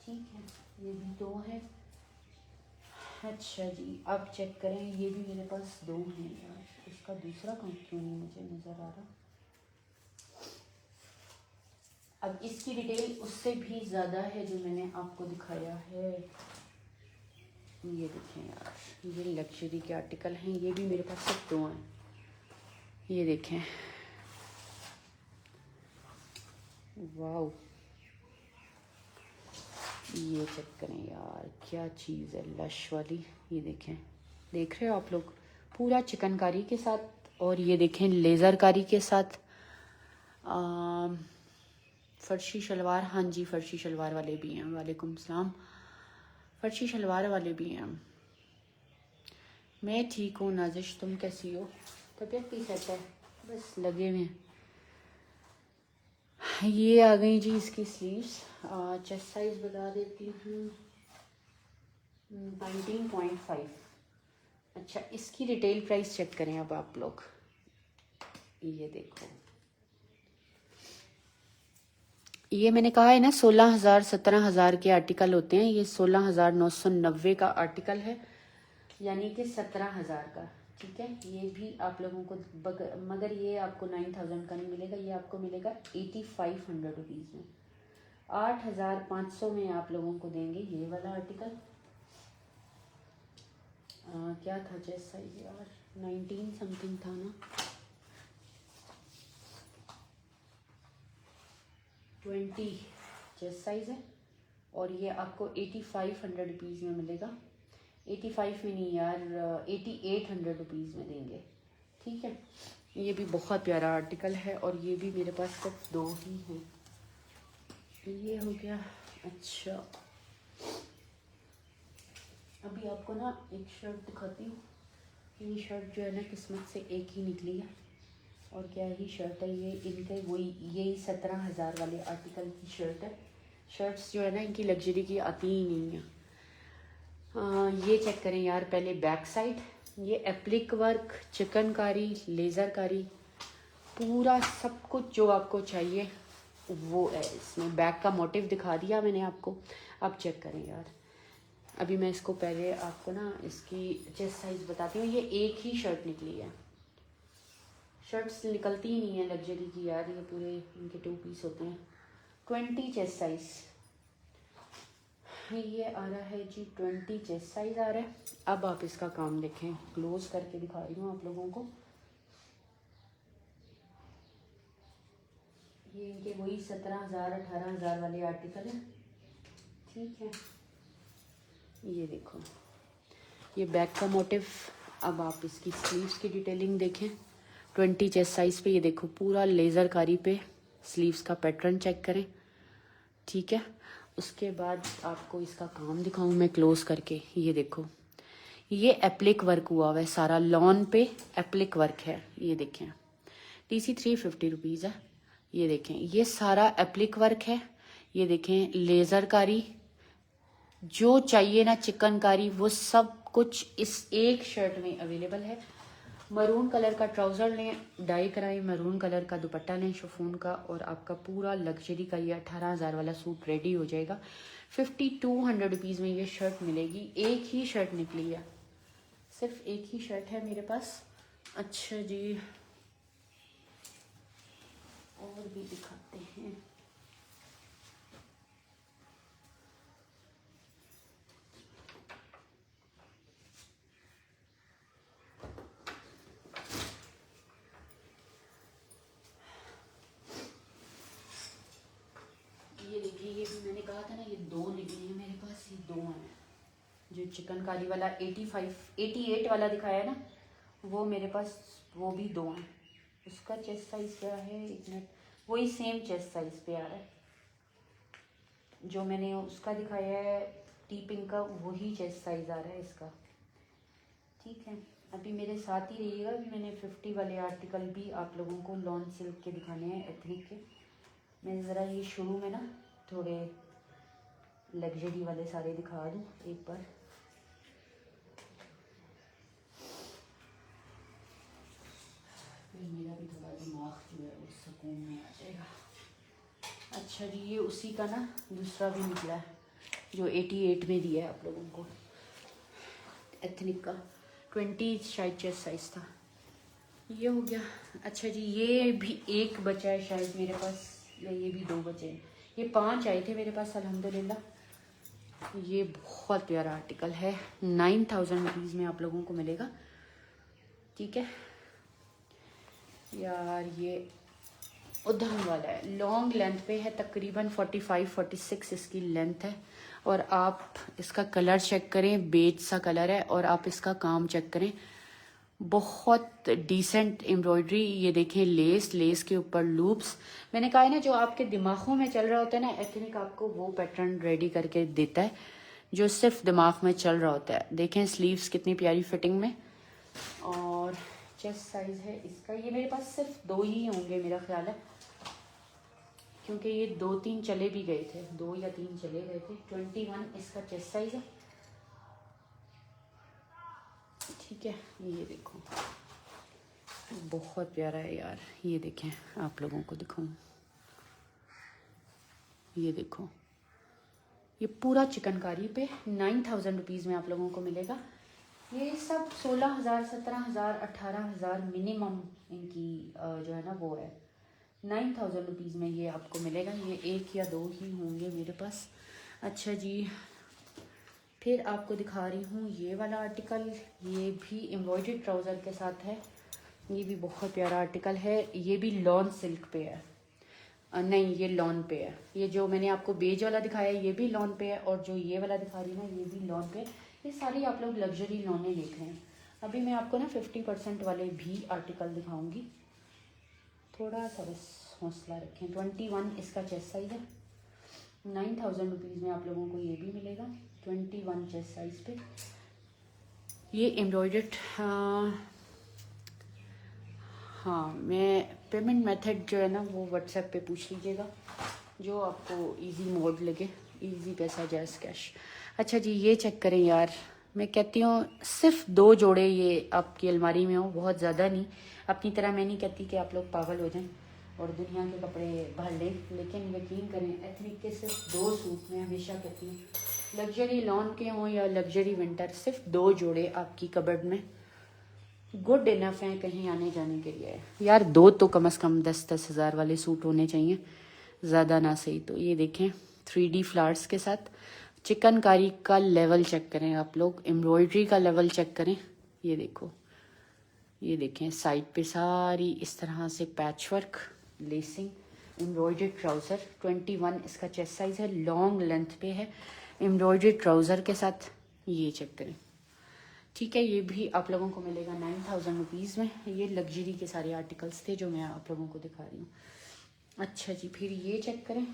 A: ठीक है, ये भी 2 है। अच्छा जी, अब चेक करें, ये भी मेरे पास 2 हैं यार, इसका दूसरा काम क्यों नहीं मुझे नज़र आ रहा। अब इसकी डिटेल उससे भी ज़्यादा है जो मैंने आपको दिखाया है। ये देखें यार, ये लग्जरी के आर्टिकल हैं, ये भी मेरे पास सब दो हैं। ये देखें, वाओ, ये चेक करें यार, क्या चीज़ है, लश वाली। ये देखें, देख रहे हो आप लोग, पूरा चिकनकारी के साथ, और ये देखें लेज़रकारी के साथ। फर्शी शलवार, हाँ जी फर्शी शलवार वाले भी हैं। वालेकुम सलाम, फर्शी शलवार वाले भी हैं। मैं ठीक हूँ नाजिश, तुम कैसी हो? तबीयत भी सेट है, बस लगे हुए हैं। ये आ गई जी इसकी स्लीव्स। चेस्ट साइज बता देती हूँ, 19.5। अच्छा, इसकी रिटेल प्राइस चेक करें अब आप लोग। ये देखो, ये मैंने कहा है ना 16,000 17,000 के आर्टिकल होते हैं, ये 16,990 का आर्टिकल है, यानी कि 17,000 का। ठीक है, ये भी आप लोगों को मगर ये आपको 9,000 का नहीं मिलेगा, ये आपको मिलेगा 8,500 रुपीज़ में। 8,500 में आप लोगों को देंगे ये वाला आर्टिकल। क्या था चेस्ट साइज यार, 19 समथिंग था ना, 20 चेस्ट साइज है, और ये आपको 8,500 रुपीज़ में मिलेगा। 85 में नहीं यार, 8,800 रुपीज़ में देंगे। ठीक है, ये भी बहुत प्यारा आर्टिकल है, और ये भी मेरे पास सिर्फ दो ही हैं। ये हो गया। अच्छा, अभी आपको ना एक शर्ट दिखाती हूँ। ये शर्ट जो है ना किस्मत से एक ही निकली है, और क्या ही शर्ट है ये, इनके वही यही 17,000 वाले आर्टिकल की शर्ट है। शर्ट्स जो है ना इनकी लग्जरी की आती ही नहीं है। ये चेक करें यार, पहले बैक साइड, ये एप्लिक वर्क, चिकनकारी, लेज़रकारी, पूरा सब कुछ जो आपको चाहिए वो है इसमें। बैक का मोटिव दिखा दिया मैंने आपको, अब चेक करें यार। अभी मैं इसको पहले आपको ना इसकी चेस्ट साइज बताती हूँ। ये एक ही शर्ट निकली है, शर्ट्स निकलती ही नहीं है लग्जरी की यार, ये पूरे इनके 2 पीस होते हैं। 20 चेस्ट साइज ये आ रहा है जी, 20 चेस्ट साइज आ रहा है। अब आप इसका काम देखें, क्लोज करके दिखा रही हूँ आप लोगों को। ये इनके वही 17,000 18,000 वाले आर्टिकल हैं। ठीक है, ये देखो, ये बैक का मोटिव। अब आप इसकी स्लीव्स की डिटेलिंग देखें, 20 चेस्ट साइज पे, ये देखो पूरा लेज़र कारी पे स्लीव्स का पैटर्न चेक करें। ठीक है, उसके बाद आपको इसका काम दिखाऊं मैं क्लोज करके। ये देखो, ये एप्लिक वर्क हुआ हुआ है सारा, लॉन पे एप्लिक वर्क है। ये देखें, TC 350 रुपीज़ है। ये देखें, ये सारा एप्लिक वर्क है। ये देखें लेज़रकारी, जो चाहिए ना चिकनकारी, वो सब कुछ इस एक शर्ट में अवेलेबल है। मरून कलर का ट्राउज़र लें, डाई कराएं, मरून कलर का दुपट्टा लें शिफॉन का, और आपका पूरा लग्जरी का ये 18,000 वाला सूट रेडी हो जाएगा। 5,200 रुपीज़ में ये शर्ट मिलेगी। एक ही शर्ट निकली है, सिर्फ एक ही शर्ट है मेरे पास। अच्छा जी, और भी दिखाते हैं। ये देखिए, ये भी मैंने कहा था ना, ये दो निकली है मेरे पास, ये दो हैं। जो चिकनकारी वाला 88 वाला दिखाया ना, वो मेरे पास वो भी दो हैं। उसका चेस्ट साइज क्या है, एक मिनट, वही सेम चेस्ट साइज पे आ रहा है जो मैंने उसका दिखाया है टी पिंक का, वही चेस्ट साइज आ रहा है इसका। ठीक है, अभी मेरे साथ ही रहिएगा। अभी मैंने 50 वाले आर्टिकल भी आप लोगों को लॉन सिल्क के दिखाने हैं, एथनिक के। मैं ज़रा ये शुरू में ना थोड़े लग्जरी वाले सारे दिखा दूँ एक बार। मेरा भी थोड़ा दिमाग जो है उस सुकून में आ जाएगा। अच्छा जी, ये उसी का ना दूसरा भी निकला है जो 88 में दिया है आप लोगों को, एथनिक का। 20 शायद चेस्ट साइज था। ये हो गया। अच्छा जी, ये भी एक बचा है शायद मेरे पास, या ये भी दो बचे हैं। ये 5 आए थे मेरे पास अल्हम्दुलिल्लाह। ये बहुत प्यारा आर्टिकल है, 9000 रुपीज़ में आप लोगों को मिलेगा। ठीक है यार, ये उधम वाला है, लॉन्ग लेंथ पे है, तकरीबन 45-46 इसकी लेंथ है। और आप इसका कलर चेक करें, बेज सा कलर है। और आप इसका काम चेक करें, बहुत डिसेंट एम्ब्रॉयडरी। ये देखें, लेस के ऊपर लूप्स। मैंने कहा है ना, जो आपके दिमागों में चल रहा होता है ना, एथनिक आपको वो पैटर्न रेडी करके देता है जो सिर्फ दिमाग में चल रहा होता है। देखें स्लीव्स कितनी प्यारी फिटिंग में। और चेस्ट साइज है इसका, ये मेरे पास सिर्फ 2 ही होंगे मेरा ख्याल है, क्योंकि ये 2-3 चले भी गए थे, 2 या 3 चले गए थे। 21 इसका चेस्ट साइज है। ठीक है, ये देखो बहुत प्यारा है यार। ये देखें, आप लोगों को दिखाऊं, ये देखो, ये पूरा चिकनकारी पे 9000 रुपीज़ में आप लोगों को मिलेगा। ये सब 16,000, 17,000, 18,000 मिनिमम इनकी जो है ना वो है। 9000 रुपीज़ में ये आपको मिलेगा। ये 1 या 2 ही होंगे मेरे पास। अच्छा जी, फिर आपको दिखा रही हूँ ये वाला आर्टिकल। ये भी एम्ब्रॉयडरी ट्राउज़र के साथ है। ये भी बहुत प्यारा आर्टिकल है। ये भी लॉन सिल्क पे है, नहीं ये लॉन पे है। ये जो मैंने आपको बेज वाला दिखाया ये भी लॉन पे है, और जो ये वाला दिखा रही हूँ ना ये भी लॉन पे है। ये सारी आप लोग लग्जरी लॉने देख रहे हैं। अभी मैं आपको ना 50% वाले भी आर्टिकल दिखाऊंगी, थोड़ा सा बस हौसला रखें। 21 इसका चेस्ट साइज है, 9000 रुपीज़ में आप लोगों को ये भी मिलेगा। 21 चेस्ट साइज पे ये एम्ब्रॉयडर्ड। हाँ, मैं पेमेंट मेथड जो है ना वो व्हाट्सएप पे पूछ लीजिएगा, जो आपको इजी मोड लगे, इजी पैसा जायज़ कैश। अच्छा जी, ये चेक करें यार, मैं कहती हूँ सिर्फ 2 जोड़े ये आपकी अलमारी में हो, बहुत ज़्यादा नहीं। अपनी तरह मैं नहीं कहती कि आप लोग पागल हो जाएं और दुनिया के कपड़े भर लें, लेकिन यकीन करें एथनिक के सिर्फ 2 सूट मैं हमेशा कहती हूँ, लग्जरी लॉन के हों या लग्जरी विंटर, सिर्फ 2 जोड़े आपकी कबर्ड में गुड इनफ है कहीं आने जाने के लिए। यार 2 तो कम से कम 10-10 हज़ार वाले सूट होने चाहिए, ज़्यादा ना सही तो। ये देखें 3D फ्लावर्स के साथ, चिकनकारी का लेवल चेक करें आप लोग, एम्ब्रॉयडरी का लेवल चेक करें। ये देखो, ये देखें साइड पे सारी इस तरह से patch work, lacing, embroidery trouser. 21 इसका चेस्ट साइज है, लॉन्ग लेंथ पे है, एम्ब्रॉयडरी ट्राउज़र के साथ। ये चेक करें। ठीक है, ये भी आप लोगों को मिलेगा 9000 रुपीज़ में। ये लग्जरी के सारे आर्टिकल्स थे जो मैं आप लोगों को दिखा रही हूँ। अच्छा जी, फिर ये चेक करें,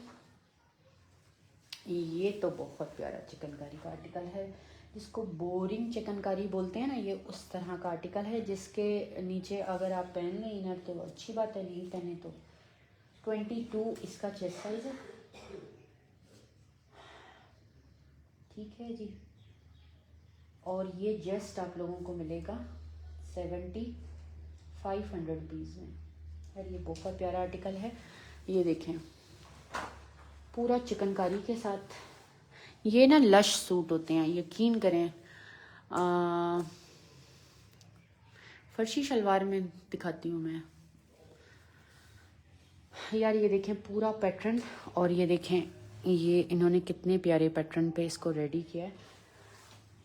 A: ये तो बहुत प्यारा चिकनकारी का आर्टिकल है, जिसको बोरिंग चिकनकारी बोलते हैं ना, ये उस तरह का आर्टिकल है जिसके नीचे अगर आप पहन लें इनर तो अच्छी बात है, नहीं पहने तो। 22 इसका चेस्ट साइज है। ठीक है जी, और ये जस्ट आप लोगों को मिलेगा 7500 रुपीज़ में। यार ये बहुत प्यारा आर्टिकल है। ये देखें पूरा चिकनकारी के साथ। ये ना लश सूट होते हैं, यकीन करें। फर्शी शलवार में दिखाती हूँ मैं। यार ये देखें पूरा पैटर्न, और ये देखें ये इन्होंने कितने प्यारे पैटर्न पे इसको रेडी किया है।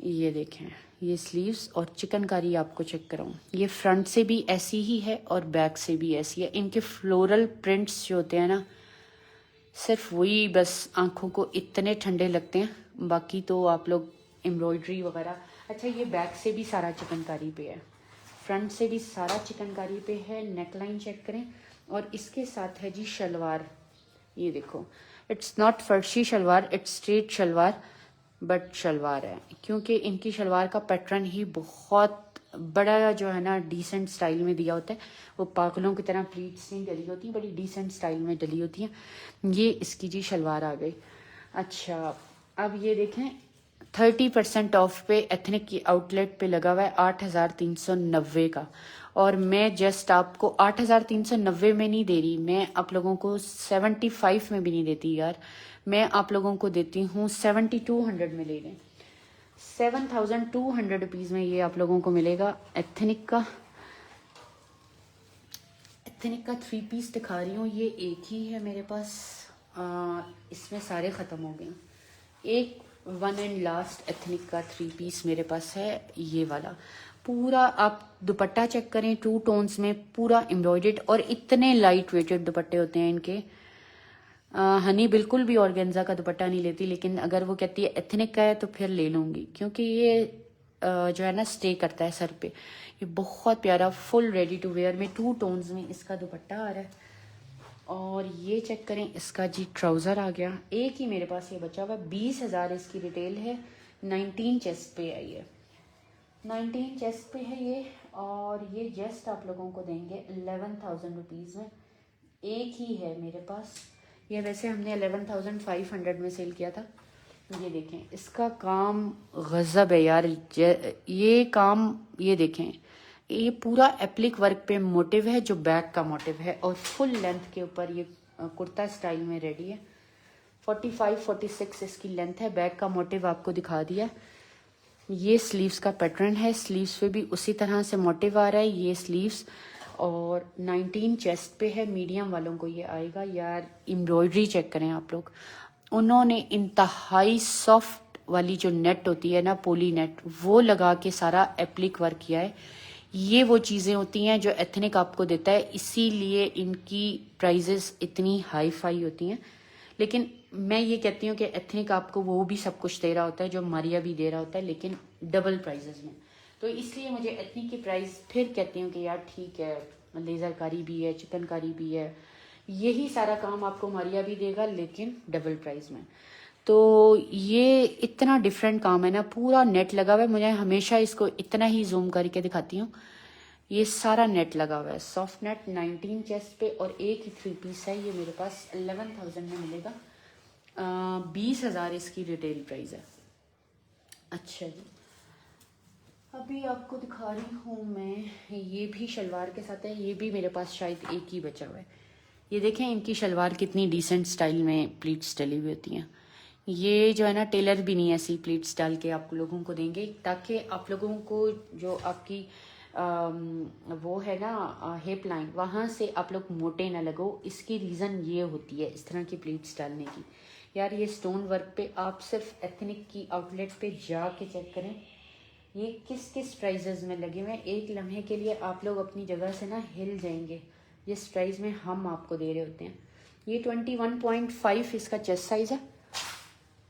A: ये देखें, ये स्लीव्स और चिकनकारी आपको चेक कराऊँ, ये फ्रंट से भी ऐसी ही है और बैक से भी ऐसी है। इनके फ्लोरल प्रिंट्स जो होते हैं ना, सिर्फ वही बस आंखों को इतने ठंडे लगते हैं, बाकी तो आप लोग एम्ब्रॉयडरी वगैरह। अच्छा, ये बैक से भी सारा चिकनकारी पे है, फ्रंट से भी सारा चिकनकारी पे है। नेकलाइन चेक करें, और इसके साथ है जी शलवार। ये देखो, it's not farshi salwar, it's straight salwar, but salwar है, क्योंकि इनकी शलवार का पैटर्न ही बहुत बड़ा जो है ना डिसेंट स्टाइल में दिया होता है। वो पागलों की तरह प्लीट्स नहीं डली होती, बड़ी डिसेंट स्टाइल में डली होती हैं। ये इसकी जी शलवार आ गई। अच्छा, अब ये देखें 30% ऑफ पे एथनिक की आउटलेट पे लगा हुआ है 8390 का, और मैं जस्ट आपको 8390 में नहीं दे रही, मैं आप लोगों को 75 में भी नहीं देती यार, मैं आप लोगों को देती हूँ 7200 में ले लें। 7200 रुपीज़ में ये आप लोगों को मिलेगा। एथनिक का 3 पीस दिखा रही हूँ, ये एक ही है मेरे पास। इसमें सारे ख़त्म हो गए। एक वन एंड लास्ट एथनिक का 3 पीस मेरे पास है, ये वाला पूरा। आप दुपट्टा चेक करें, 2 टोन्स में पूरा एम्ब्रॉयडर्ड, और इतने लाइट वेटेड दुपट्टे होते हैं इनके। हनी बिल्कुल भी ऑर्गेन्जा का दुपट्टा नहीं लेती, लेकिन अगर वो कहती है एथनिक का है तो फिर ले लूँगी, क्योंकि ये जो है ना स्टे करता है सर पे। ये बहुत प्यारा फुल रेडी टू वेयर में 2 टोन्स में इसका दुपट्टा आ रहा है। और ये चेक करें, इसका जी ट्राउज़र आ गया। एक ही मेरे पास ये बचा हुआ, 20,000 इसकी रिटेल है, 19 चेस्ट पे है ये, 19 चेस्ट पे है ये। और ये जस्ट आप लोगों को देंगे 11,000 रुपीज़ में। एक ही है मेरे पास ये, वैसे हमने 11,500 में सेल किया था। ये देखें, इसका काम गज़ब है यार। ये काम, ये देखें, ये पूरा एप्लिक वर्क पे मोटिव है, जो बैक का मोटिव है, और फुल लेंथ के ऊपर ये कुर्ता स्टाइल में रेडी है। 45-46 इसकी लेंथ है। बैक का मोटिव आपको दिखा दिया। ये स्लीव्स का पैटर्न है, स्लीव्स पे भी उसी तरह से मोटिव आ रहा है। ये स्लीव्स, और 19 चेस्ट पे है, मीडियम वालों को ये आएगा। यार एम्ब्रॉयडरी चेक करें आप लोग, उन्होंने इंतहाई सॉफ्ट वाली जो नेट होती है ना, पोली नेट, वो लगा के सारा एप्लिक वर्क किया है। ये वो चीज़ें होती हैं जो एथनिक आपको देता है, इसीलिए इनकी प्राइजेस इतनी हाई फाई होती हैं। लेकिन मैं ये कहती हूँ कि एथनिक आपको वो भी सब कुछ दे रहा होता है जो मारिया भी दे रहा होता है, लेकिन डबल प्राइजेस में। तो इसलिए मुझे एथनिक की प्राइस फिर कहती हूँ कि यार ठीक है, लेज़र कारी भी है, चिकनकारी भी है, यही सारा काम आपको मारिया भी देगा, लेकिन डबल प्राइस में। तो ये इतना डिफरेंट काम है ना, पूरा नेट लगा हुआ है। मुझे हमेशा इसको इतना ही जूम करके दिखाती हूँ, ये सारा नेट लगा हुआ है, सॉफ्ट नेट, 19 चेस्ट पे, और एक ही 3 पीस है। ये मेरे पास 11,000 में मिलेगा। 20,000 इसकी रिटेल प्राइस है। अच्छा जी, अभी आपको दिखा रही हूँ मैं, ये भी शलवार के साथ है। ये भी मेरे पास शायद एक ही बचा हुआ है। ये देखें, इनकी शलवार कितनी डिसेंट स्टाइल में प्लीट्स डली हुई होती हैं। ये जो है ना, टेलर भी नहीं ऐसी प्लीट्स डाल के आप लोगों को देंगे, ताकि आप लोगों को जो आपकी वो है ना हिप लाइन, वहाँ से आप लोग मोटे ना लगो। इसकी रीज़न ये होती है इस तरह की प्लीट्स डालने की। यार ये स्टोन वर्क पे आप सिर्फ एथनिक की आउटलेट पे जाके चेक करें, ये किस किस प्राइजेज में लगे हुए हैं। एक लम्हे के लिए आप लोग अपनी जगह से ना हिल जाएंगे, जिस प्राइस में हम आपको दे रहे होते हैं। ये 21.5 इसका चेस्ट साइज़ है।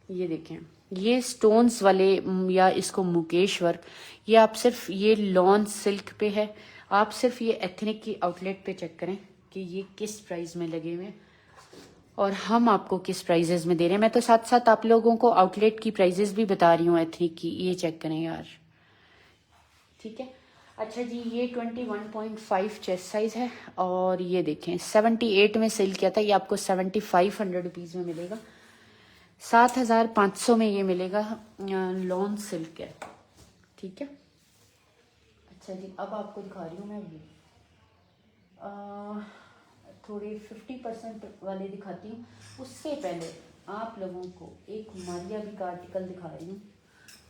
A: ये देखें, ये स्टोन्स वाले या इसको मुकेश वर्क, ये आप सिर्फ ये लॉन सिल्क पे है। आप सिर्फ ये एथनिक की आउटलेट पे चेक करें कि ये किस प्राइस में लगे हुए हैं और हम आपको किस प्राइजेस में दे रहे हैं। मैं तो साथ साथ आप लोगों को आउटलेट की प्राइजेस भी बता रही हूँ एथनिक की, ये चेक करें यार, ठीक है। अच्छा जी, ये 21.5 चेस्ट साइज है, और ये देखें 78 में सेल किया था, ये आपको 7,500 रुपीज़ में मिलेगा। 7,500 में ये मिलेगा, लॉन सिल्क है, ठीक है। अच्छा जी, अब आपको दिखा रही हूँ मैं ये थोड़े 50% वाले दिखाती हूँ। उससे पहले आप लोगों को एक मारिया भी का आर्टिकल दिखा रही हूँ।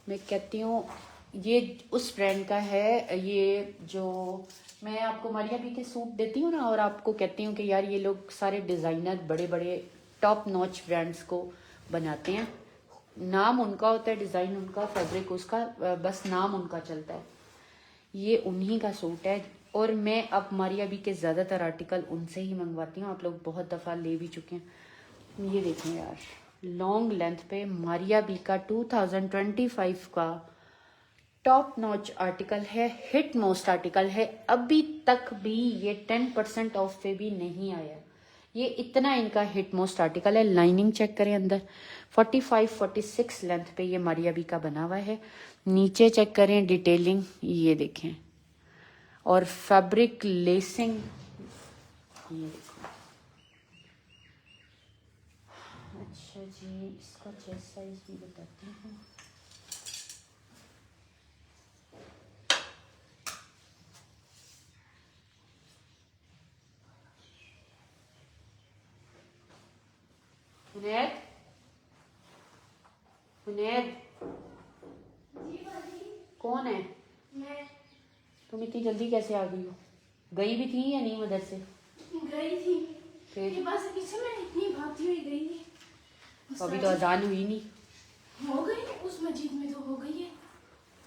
A: मैं कहती हूँ ये उस ब्रांड का है, ये जो मैं आपको मारिया भी के सूट देती हूँ ना, और आपको कहती हूँ कि यार ये लोग सारे डिज़ाइनर बड़े बड़े टॉप नॉच ब्रांड्स को बनाते हैं। नाम उनका होता है, डिज़ाइन उनका, फैब्रिक उसका, बस नाम उनका चलता है। ये उन्हीं का सूट है, और मैं अब मारिया बी के ज़्यादातर आर्टिकल उनसे ही मंगवाती हूँ। आप लोग बहुत दफ़ा ले भी चुके हैं। ये देखें यार, लॉन्ग लेंथ पे मारिया बी का 2025 का टॉप नॉच आर्टिकल है, हिट मोस्ट आर्टिकल है। अभी तक भी ये 10% ऑफ पे भी नहीं आया। ये इतना इनका हिट मोस्ट आर्टिकल है। लाइनिंग चेक करें अंदर, 45-46 लेंथ पे ये मारिया बी का बना हुआ है। नीचे चेक करें डिटेलिंग, ये देखें, और फैब्रिक लेसिंग, ये देखो। अच्छा जी, इसका चेस्ट साइज भी बताती हूँ। हुनैर, हुनैर, कौन है? मैं। तुम इतनी जल्दी कैसे आ गई हो? गई भी थी या नहीं मदरसे?
B: गई थी,
A: फिर
B: बस पीछे मैं इतनी भागती हुई गई थी।
A: अभी तो अजान हुई नहीं।
B: हो गई उस मस्जिद में तो हो गई है।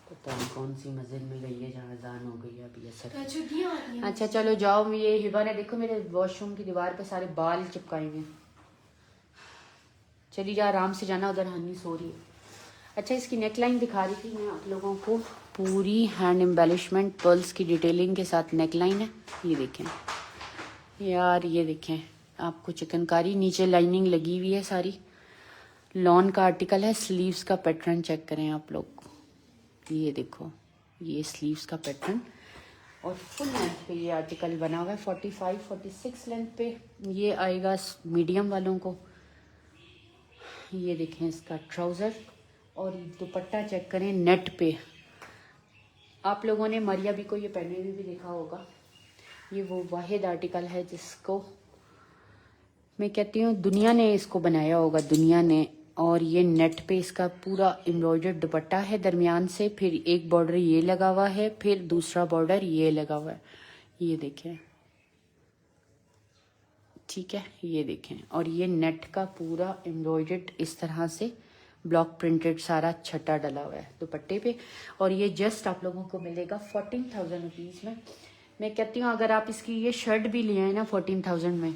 A: पता नहीं कौन सी मस्जिद में गई है जहाँ अजान हो गई है अभी असर।
B: तो छुट्टियां होती हैं।
A: अच्छा चलो जाओ। ये हिबा ने देखो मेरे वॉशरूम की दीवार पे सारे बाल चिपकाए हुए हैं। चली जा, आराम से जाना, उधर हनी सो रही है। अच्छा इसकी नेकलाइन दिखा रही थी मैं आप लोगों को, पूरी हैंड एम्बेलिशमेंट पर्ल्स की डिटेलिंग के साथ नेकलाइन है। ये देखें यार, ये देखें आपको चिकनकारी, नीचे लाइनिंग लगी हुई है सारी। लॉन का आर्टिकल है। स्लीव्स का पैटर्न चेक करें आप लोग, ये देखो ये स्लीव्स का पैटर्न। और फुल लेंथ पे ये आर्टिकल बना हुआ है, 45-46 लेंथ पे ये आएगा मीडियम वालों को। ये देखें इसका ट्राउज़र और दुपट्टा चेक करें नेट पे। आप लोगों ने मरिया भी को ये पहने हुए भी देखा होगा। ये वो वाहिद आर्टिकल है जिसको मैं कहती हूँ दुनिया ने इसको बनाया होगा, दुनिया ने। और ये नेट पे इसका पूरा एम्ब्रॉयडर्ड दुपट्टा है दरमियान से, फिर एक बॉर्डर ये लगा हुआ है, फिर दूसरा बॉर्डर ये लगा हुआ है। ये देखें, ठीक है, ये देखें। और ये नेट का पूरा एम्ब्रॉयडर्ड इस तरह से ब्लॉक प्रिंटेड सारा छट्टा डला हुआ है दुपट्टे पे। और ये जस्ट आप लोगों को मिलेगा 14,000 रुपीज़ में। मैं कहती हूँ अगर आप इसकी ये शर्ट भी ले आए ना 14,000 में,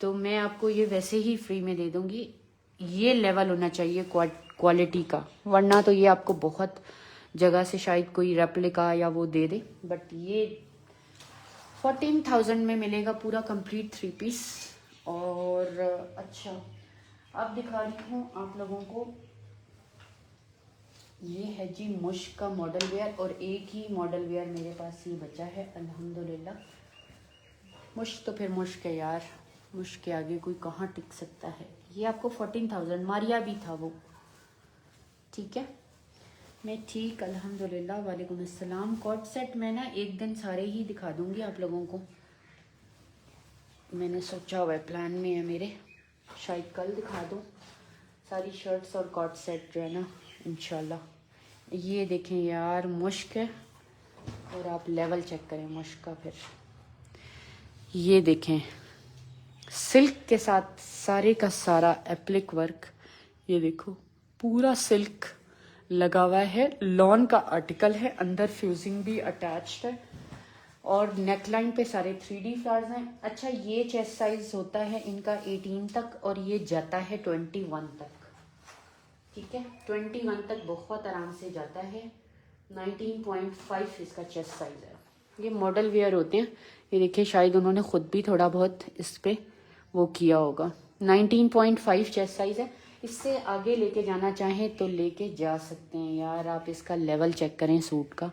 A: तो मैं आपको ये वैसे ही फ्री में दे दूँगी। ये लेवल होना चाहिए क्वालिटी का, वरना तो ये आपको बहुत जगह से शायद कोई रेप्लिका या वो दे दे, बट ये 14,000 में मिलेगा पूरा कंप्लीट 3 पीस। और अच्छा अब दिखा रही हूँ आप लोगों को, ये है जी मुश्क का मॉडल वेयर। और एक ही मॉडल वेयर मेरे पास ये बचा है अल्हम्दुलिल्लाह। मुश्क तो फिर मुश्क है यार, मुश्क के आगे कोई कहाँ टिक सकता है। ये आपको 14,000, मारिया भी था वो, ठीक है। मैं ठीक अल्हम्दुलिल्लाह। वालेकुम अस्सलाम। कॉट सेट मैं ना एक दिन सारे ही दिखा दूंगी आप लोगों को, मैंने सोचा हुआ है, प्लान में है मेरे, शायद कल दिखा दूँ सारी शर्ट्स और कॉट सेट जो है ना इंशाल्लाह। ये देखें यार मुश्क है, और आप लेवल चेक करें मुश्क का। फिर ये देखें सिल्क के साथ सारे का सारा एप्लिक वर्क, ये देखो पूरा सिल्क लगा हुआ है। लॉन का आर्टिकल है, अंदर फ्यूजिंग भी अटैच्ड है। और नेकलाइन पे सारे 3D फ्लावर्स हैं। अच्छा ये चेस्ट साइज होता है इनका 18 तक, और ये जाता है 21 तक, ठीक है। 21 तक बहुत आराम से जाता है। 19.5 इसका चेस्ट साइज है। ये मॉडल वेयर होते हैं। ये देखिए शायद उन्होंने खुद भी थोड़ा बहुत इस पे वो किया होगा। 19.5 चेस्ट साइज है। इससे आगे लेके जाना चाहें तो लेके जा सकते हैं यार। आप इसका लेवल चेक करें सूट का,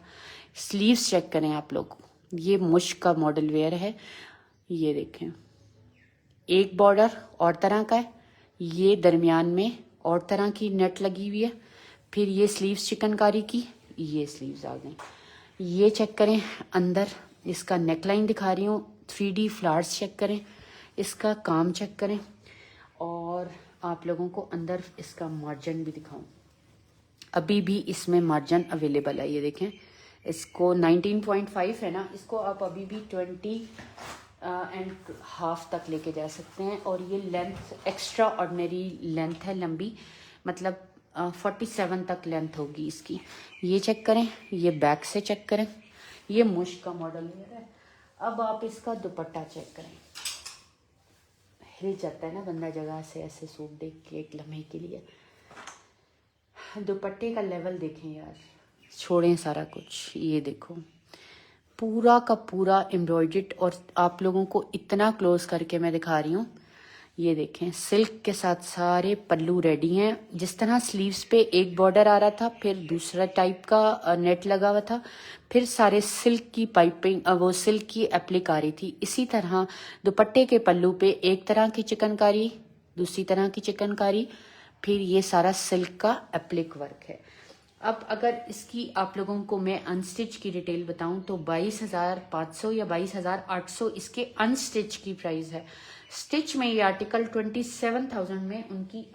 A: स्लीव्स चेक करें आप लोग। ये मुश्क का मॉडल वेयर है। ये देखें एक बॉर्डर और तरह का है, ये दरमियान में और तरह की नेट लगी हुई है। फिर ये स्लीव्स चिकनकारी की, ये स्लीव्स आ गई। ये चेक करें अंदर इसका नेकलाइन दिखा रही हूँ, 3D फ्लावर्स चेक करें, इसका काम चेक करें। और आप लोगों को अंदर इसका मार्जिन भी दिखाऊं। अभी भी इसमें मार्जिन अवेलेबल है। ये देखें इसको 19.5 है ना, इसको आप अभी भी 20.5 तक लेके जा सकते हैं। और ये लेंथ एक्स्ट्रा ऑर्डिनरी लेंथ है, लंबी, मतलब 47 तक लेंथ होगी इसकी। ये चेक करें, ये बैक से चेक करें। ये मुश्क का मॉडल है। अब आप इसका दुपट्टा चेक करें। हिल जाता है ना बंदा जगह से ऐसे सूट देख के एक लम्हे के लिए। दुपट्टे का लेवल देखें यार, छोड़ें सारा कुछ। ये देखो पूरा का पूरा एम्ब्रॉयडर्ड, और आप लोगों को इतना क्लोज करके मैं दिखा रही हूँ। ये देखें सिल्क के साथ सारे पल्लू रेडी हैं। जिस तरह स्लीव्स पे एक बॉर्डर आ रहा था, फिर दूसरा टाइप का नेट लगा हुआ था, फिर सारे सिल्क की पाइपिंग, वो सिल्क की एप्लिक आ रही थी। इसी तरह दुपट्टे के पल्लू पे एक तरह की चिकनकारी, दूसरी तरह की चिकनकारी, फिर ये सारा सिल्क का एप्लिक वर्क है। अब अगर इसकी आप लोगों को मैं अनस्टिच की डिटेल बताऊं तो 22,500 या 22,800 इसके अनस्टिच की प्राइस है। स्टिच में ये आर्टिकल 27,000 में उनकी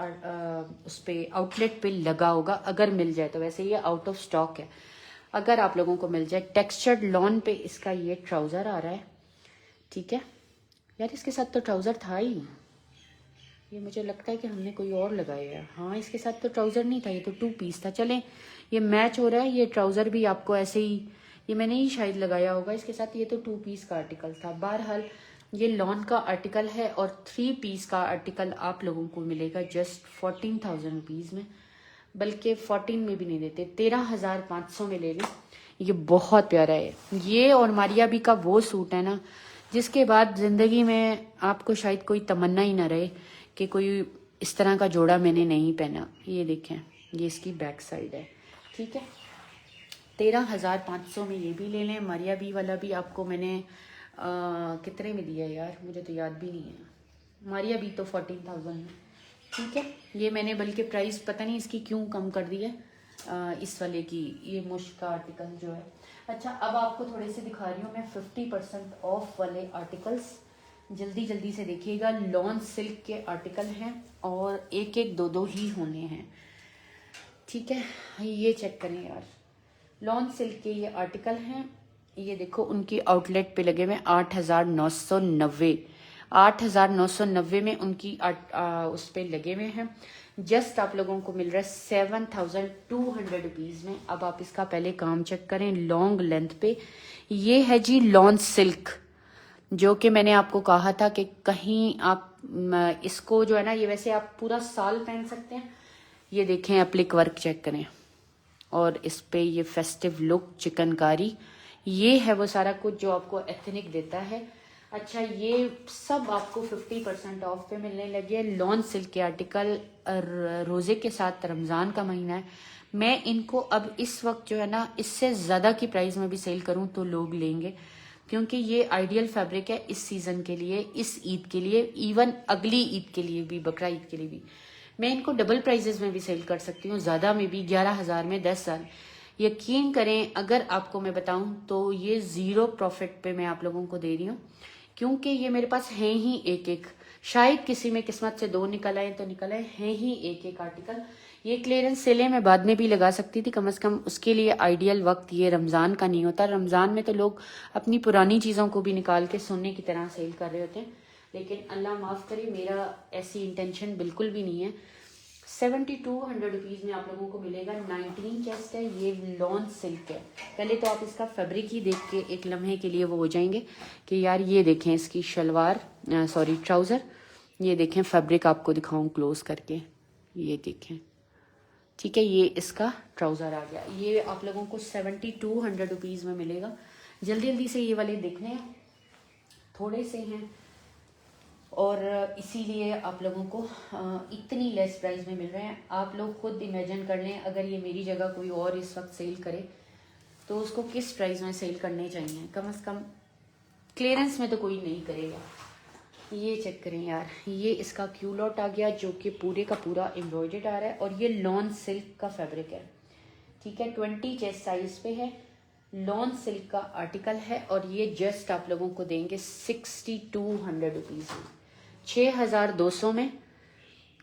A: उस पे आउटलेट पे लगा होगा, अगर मिल जाए तो। वैसे ये आउट ऑफ स्टॉक है, अगर आप लोगों को मिल जाए। टेक्सचर्ड लॉन पे इसका ये ट्राउज़र आ रहा है, ठीक है यार। इसके साथ तो ट्राउज़र था ही, ये मुझे लगता है कि हमने कोई और लगाया है। हाँ, इसके साथ तो ट्राउज़र नहीं था, ये तो 2 पीस था। चलें, ये मैच हो रहा है। ये ट्राउज़र भी आपको ऐसे ही, ये मैंने ही शायद लगाया होगा इसके साथ। ये तो 2 पीस का आर्टिकल था। बहरहाल ये लॉन का आर्टिकल है और 3 पीस का आर्टिकल आप लोगों को मिलेगा जस्ट 14,000 रुपीज़ में, बल्कि 14 में भी नहीं देते, 13,500 में ले लें। ये बहुत प्यारा है। ये और मारिया बी का वो सूट है ना जिसके बाद ज़िंदगी में आपको शायद कोई तमन्ना ही ना रहे कि कोई इस तरह का जोड़ा मैंने नहीं पहना। ये देखें, ये इसकी बैक साइड है। ठीक है, 13,500 में ये भी ले लें। मारिया बी वाला भी आपको मैंने कितने में दिया यार, मुझे तो याद भी नहीं है। मारिया बी तो 14,000 में। ठीक है, ये मैंने बल्कि प्राइस पता नहीं इसकी क्यों कम कर दी है, इस वाले की, ये मुश्क का आर्टिकल जो है। अच्छा, अब आपको थोड़े से दिखा रही हूँ मैं 50% ऑफ वाले आर्टिकल्स। जल्दी जल्दी से देखिएगा। लॉन सिल्क के आर्टिकल हैं और एक एक दो दो ही होने हैं। ठीक है, ये चेक करें यार, लॉन सिल्क के ये आर्टिकल हैं। ये देखो, उनकी आउटलेट पे लगे हुए 8,990, 8,990 में उनकी उस पे लगे हुए हैं। जस्ट आप लोगों को मिल रहा है 7,200 रुपीज़ में। अब आप इसका पहले काम चेक करें लॉन्ग लेंथ पे। ये है जी लॉन सिल्क, जो कि मैंने आपको कहा था कि कहीं आप इसको जो है ना, ये वैसे आप पूरा साल पहन सकते हैं। ये देखें, एप्लिक वर्क चेक करें और इस पे ये फेस्टिव लुक, चिकनकारी, ये है वो सारा कुछ जो आपको एथनिक देता है। अच्छा, ये सब आपको 50% ऑफ पे मिलने लगे। लॉन सिल्क के आर्टिकल, रोज़े के साथ रमज़ान का महीना है। मैं इनको अब इस वक्त जो है ना, इससे ज़्यादा की प्राइस में भी सेल करूं तो लोग लेंगे, क्योंकि ये आइडियल फैब्रिक है इस सीज़न के लिए, इस ईद के लिए, इवन अगली ईद के लिए भी, बकरा ईद के लिए भी। मैं इनको डबल प्राइजेस में भी सेल कर सकती हूँ, ज़्यादा में भी, 11,000 में, 10,000। यकीन करें, अगर आपको मैं बताऊं तो ये 0 प्रॉफिट पे मैं आप लोगों को दे रही हूँ, क्योंकि ये मेरे पास हैं ही एक एक। शायद किसी में किस्मत से 2 निकल आए तो निकल आए, हैं ही एक एक आर्टिकल। ये क्लियरेंस सेलें मैं बाद में भी लगा सकती थी, कम से कम उसके लिए आइडियल वक्त ये रमज़ान का नहीं होता। रमज़ान में तो लोग अपनी पुरानी चीज़ों को भी निकाल के सोने की तरह सेल कर रहे होते हैं, लेकिन अल्लाह माफ़ करे, मेरा ऐसी इंटेंशन बिल्कुल भी नहीं है। 7,200 रुपीज़ में आप लोगों को मिलेगा। 19 चेस्ट है, ये लॉन सिल्क है। पहले तो आप इसका फैब्रिक ही देख के एक लम्हे के लिए वो हो जाएंगे कि यार ये देखें इसकी शलवार, सॉरी ट्राउज़र, ये देखें फैब्रिक आपको दिखाऊं क्लोज करके, ये देखें। ठीक है, ये इसका ट्राउज़र आ गया। ये आप लोगों को 7,200 रुपीज़ में मिलेगा। जल्दी जल्दी से ये वाले देखने हैं, थोड़े से हैं और इसीलिए आप लोगों को इतनी लेस प्राइस में मिल रहे हैं। आप लोग खुद इमेजिन कर लें, अगर ये मेरी जगह कोई और इस वक्त सेल करे तो उसको किस प्राइस में सेल करने चाहिए। कम से कम क्लियरेंस में तो कोई नहीं करेगा। ये चेक करें यार, ये इसका क्यूलॉट आ गया जो कि पूरे का पूरा एम्ब्रॉयडर्ड आ रहा है और ये लॉन सिल्क का फैब्रिक है। ठीक है, 20 चेस्ट साइज पे है, लॉन सिल्क का आर्टिकल है और ये जस्ट आप लोगों को देंगे 6,200 रुपीज़ में, 6,200 में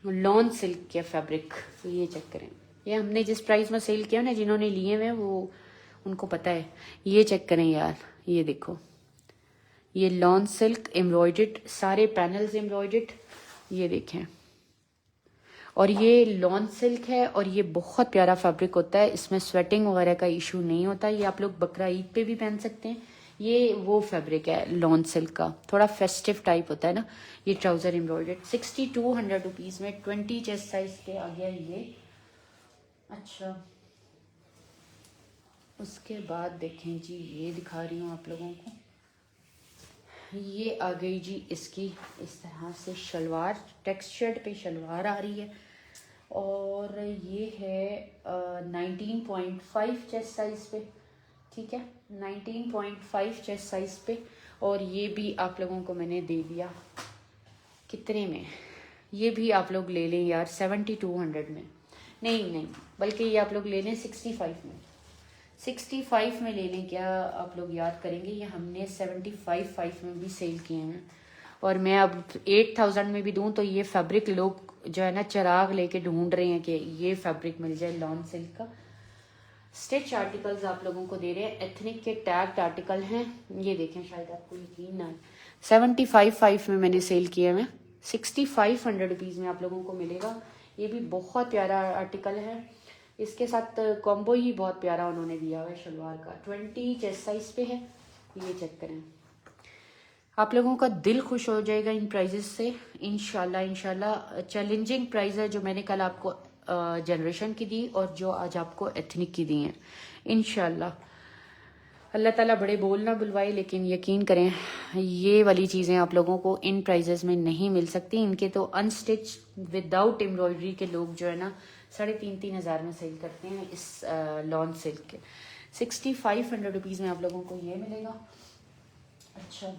A: लॉन सिल्क के फैब्रिक। ये चेक करें, ये हमने जिस प्राइस में सेल किया ना, जिन्होंने लिए हुए वो उनको पता है। ये चेक करें यार, ये देखो, ये लॉन सिल्क एम्ब्रॉयडर्ड, सारे पैनल्स एम्ब्रॉयडर्ड, ये देखें। और ये लॉन सिल्क है और ये बहुत प्यारा फैब्रिक होता है, इसमें स्वेटिंग वगैरह का इशू नहीं होता। ये आप लोग बकरा ईद पे भी पहन सकते हैं। ये वो फैब्रिक है लॉन सिल्क का, थोड़ा फेस्टिव टाइप होता है ना। ये ट्राउज़र एम्ब्रॉयडर्ड 6,200 रुपीज़ में 20 चेस्ट साइज पे आ गया ये। अच्छा, उसके बाद देखें जी, ये दिखा रही हूँ आप लोगों को, ये आ गई जी इसकी इस तरह से शलवार, टेक्सचर्ड पे शलवार आ रही है और ये है 19.5 चेस्ट साइज पे। ठीक है, 19.5 चेस्ट साइज पे। और ये भी आप लोगों को मैंने दे दिया कितने में, ये भी आप लोग ले लें यार 7,200 में, नहीं बल्कि ये आप लोग ले लें 65 में, 65 में ले लें। क्या आप लोग याद करेंगे, ये हमने 75 में भी सेल किए हैं और मैं अब 8,000 में भी दूं तो ये फैब्रिक लोग जो है ना चिराग लेके ढूंढ रहे हैं कि ये फैब्रिक मिल जाए लॉन सिल्क का। स्टिच आर्टिकल्स आप लोगों को दे रहे हैं, एथनिक के टैग्ड आर्टिकल हैं। ये देखें, शायद आपको यकीन ना आए, 75 में मैंने सेल किए हैं। 6500 रुपीज़ में आप लोगों को मिलेगा। ये भी बहुत प्यारा आर्टिकल है। इसके साथ कॉम्बो ही बहुत प्यारा उन्होंने दिया हुआ है शलवार का। 20 चेस्ट साइज पे है। ये चेक करें, आप लोगों का दिल खुश हो जाएगा इन प्राइजेस से। इंशाल्लाह चैलेंजिंग प्राइस है जो मैंने कल आपको जनरेशन की दी और जो आज आपको एथनिक की दी हैं। इंशाल्लाह अल्लाह ताला बड़े बोल ना बुलवाए, लेकिन यकीन करें ये वाली चीज़ें आप लोगों को इन प्राइजेस में नहीं मिल सकती। इनके तो अनस्टिच विदाउट एम्ब्रॉयडरी के लोग जो है ना 3,500 हज़ार में सेल करते हैं इस लॉन सिल्क के। 6500 रुपीज़ में आप लोगों को ये मिलेगा। अच्छा,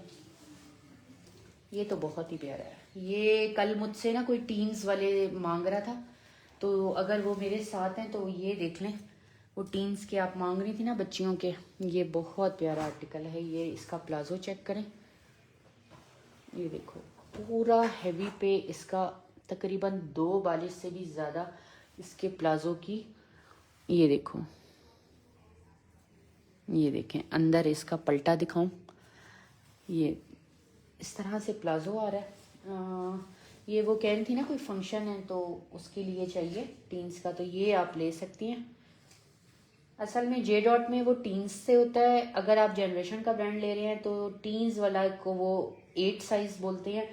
A: ये तो बहुत ही प्यारा है। ये कल मुझसे ना कोई टीन्स वाले मांग रहा था, तो अगर वो मेरे साथ हैं तो ये देख लें। वो टीन्स के आप मांग रही थी ना बच्चियों के, ये बहुत प्यारा आर्टिकल है। ये इसका प्लाजो चेक करें, ये देखो पूरा हैवी पे इसका तकरीबन 2 बालिश से भी ज़्यादा इसके प्लाजो की। ये देखो, ये देखें अंदर इसका पल्टा दिखाऊं, ये इस तरह से प्लाजो आ रहा है। ये वो कह रही थी ना कोई फंक्शन है तो उसके लिए चाहिए टीन्स का, तो ये आप ले सकती हैं। असल में जे डॉट में वो टीन्स से होता है। अगर आप जनरेशन का ब्रांड ले रहे हैं तो टीन्स वाला को वो 8 साइज बोलते हैं,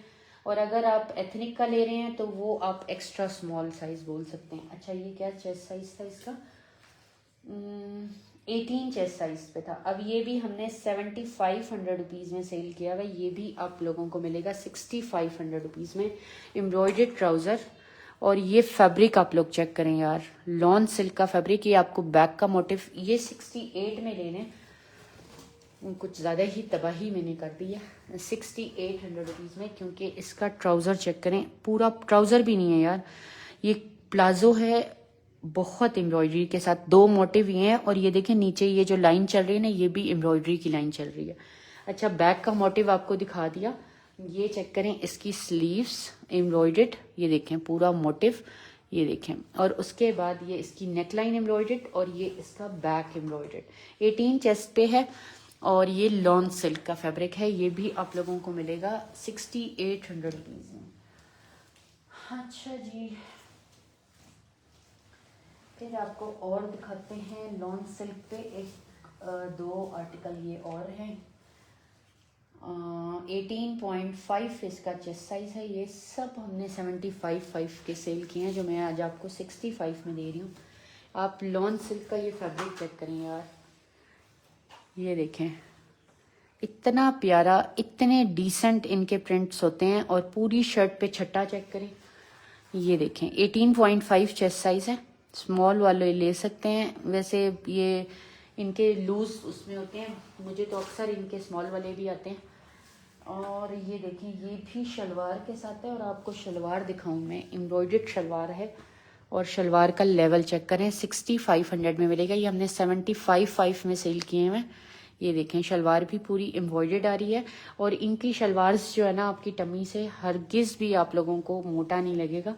A: और अगर आप एथनिक का ले रहे हैं तो वो आप एक्स्ट्रा स्मॉल साइज बोल सकते हैं। अच्छा, ये क्या चेस्ट साइज था इसका? 18 चेस्ट साइज पे था। अब ये भी हमने 7500 रुपीज़ में सेल किया हुआ। ये भी आप लोगों को मिलेगा 6500 रुपीज़ में। एम्ब्रॉयडर्ड ट्राउज़र, और ये फैब्रिक आप लोग चेक करें यार, लॉन सिल्क का फैब्रिक। ये आपको बैक का मोटिव ये 68 में ले लें, कुछ ज़्यादा ही तबाही मैंने कर दी है 6800 रुपीज़ में, क्योंकि इसका ट्राउज़र चेक करें, पूरा ट्राउज़र भी नहीं है यार, ये प्लाजो है बहुत एम्ब्रॉयडरी के साथ। 2 मोटिव ये हैं, और ये देखें नीचे ये जो लाइन चल रही है ना, ये भी एम्ब्रॉयडरी की लाइन चल रही है। अच्छा, बैक का मोटिव आपको दिखा दिया। ये चेक करें, इसकी स्लीव्स एम्ब्रॉयडर्ड, ये देखें पूरा मोटिव, ये देखें। और उसके बाद ये इसकी नेकलाइन एम्ब्रॉयडर्ड, और ये इसका बैक एम्ब्रॉयडर्ड। 18 चेस्ट पे है, और ये लॉन सिल्क का फैब्रिक है। ये भी आप लोगों को मिलेगा 6800 रुपीज़ में। अच्छा जी, फिर आपको और दिखाते हैं लॉन सिल्क पे। एक 2 आर्टिकल ये और हैं। 18.5 इसका चेस्ट साइज है। ये सब हमने 75 के सेल किए हैं, जो मैं आज आपको 65 में दे रही हूँ। आप लॉन सिल्क का ये फैब्रिक चेक करें यार, ये देखें इतना प्यारा, इतने डिसेंट इनके प्रिंट्स होते हैं। और पूरी शर्ट पे छट्टा चेक करें, ये देखें 18.5 चेस्ट साइज है। स्मॉल वाले ले सकते हैं, वैसे ये इनके लूज उसमें होते हैं, मुझे तो अक्सर इनके स्मॉल वाले भी आते हैं। और ये देखें, ये भी शलवार के साथ है, और आपको शलवार दिखाऊं मैं, एम्ब्रॉयडर्ड शलवार है। और शलवार का लेवल चेक करें, 6500 में मिलेगा। ये हमने 75 में सेल किए हैं। ये देखें शलवार भी पूरी एम्ब्रॉयडर्ड आ रही है, और इनकी शलवार्स जो है ना आपकी टमी से हरगिज़ भी आप लोगों को मोटा नहीं लगेगा।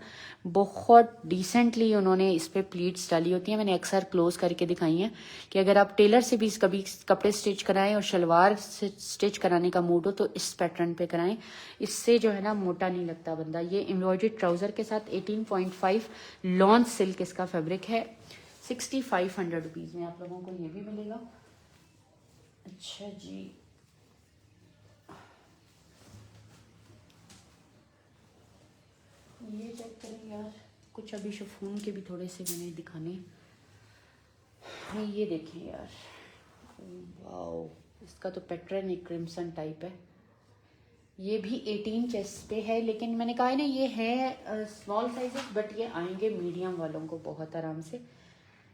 A: बहुत डिसेंटली उन्होंने इस पर प्लीट्स डाली होती हैं। मैंने अक्सर क्लोज करके दिखाई हैं कि अगर आप टेलर से भी कभी कपड़े स्टिच कराएं और शलवार से स्टिच कराने का मूड हो तो इस पैटर्न पे कराएं, इससे जो है ना मोटा नहीं लगता बंदा। ये एम्ब्रॉयडर्ड ट्राउज़र के साथ 18.5 लॉन सिल्क इसका फैब्रिक है। 6500 रुपीज़ में आप लोगों को ये भी मिलेगा। अच्छा जी, ये चेक करें यार, कुछ अभी शिफॉन के भी थोड़े से मैंने दिखाने। ये देखें यार, वाओ, इसका तो पैटर्न एक क्रिम्सन टाइप है। ये भी 18 चेस्ट पे है, लेकिन मैंने कहा है ना ये है स्मॉल साइजेस, बट ये आएंगे मीडियम वालों को बहुत आराम से।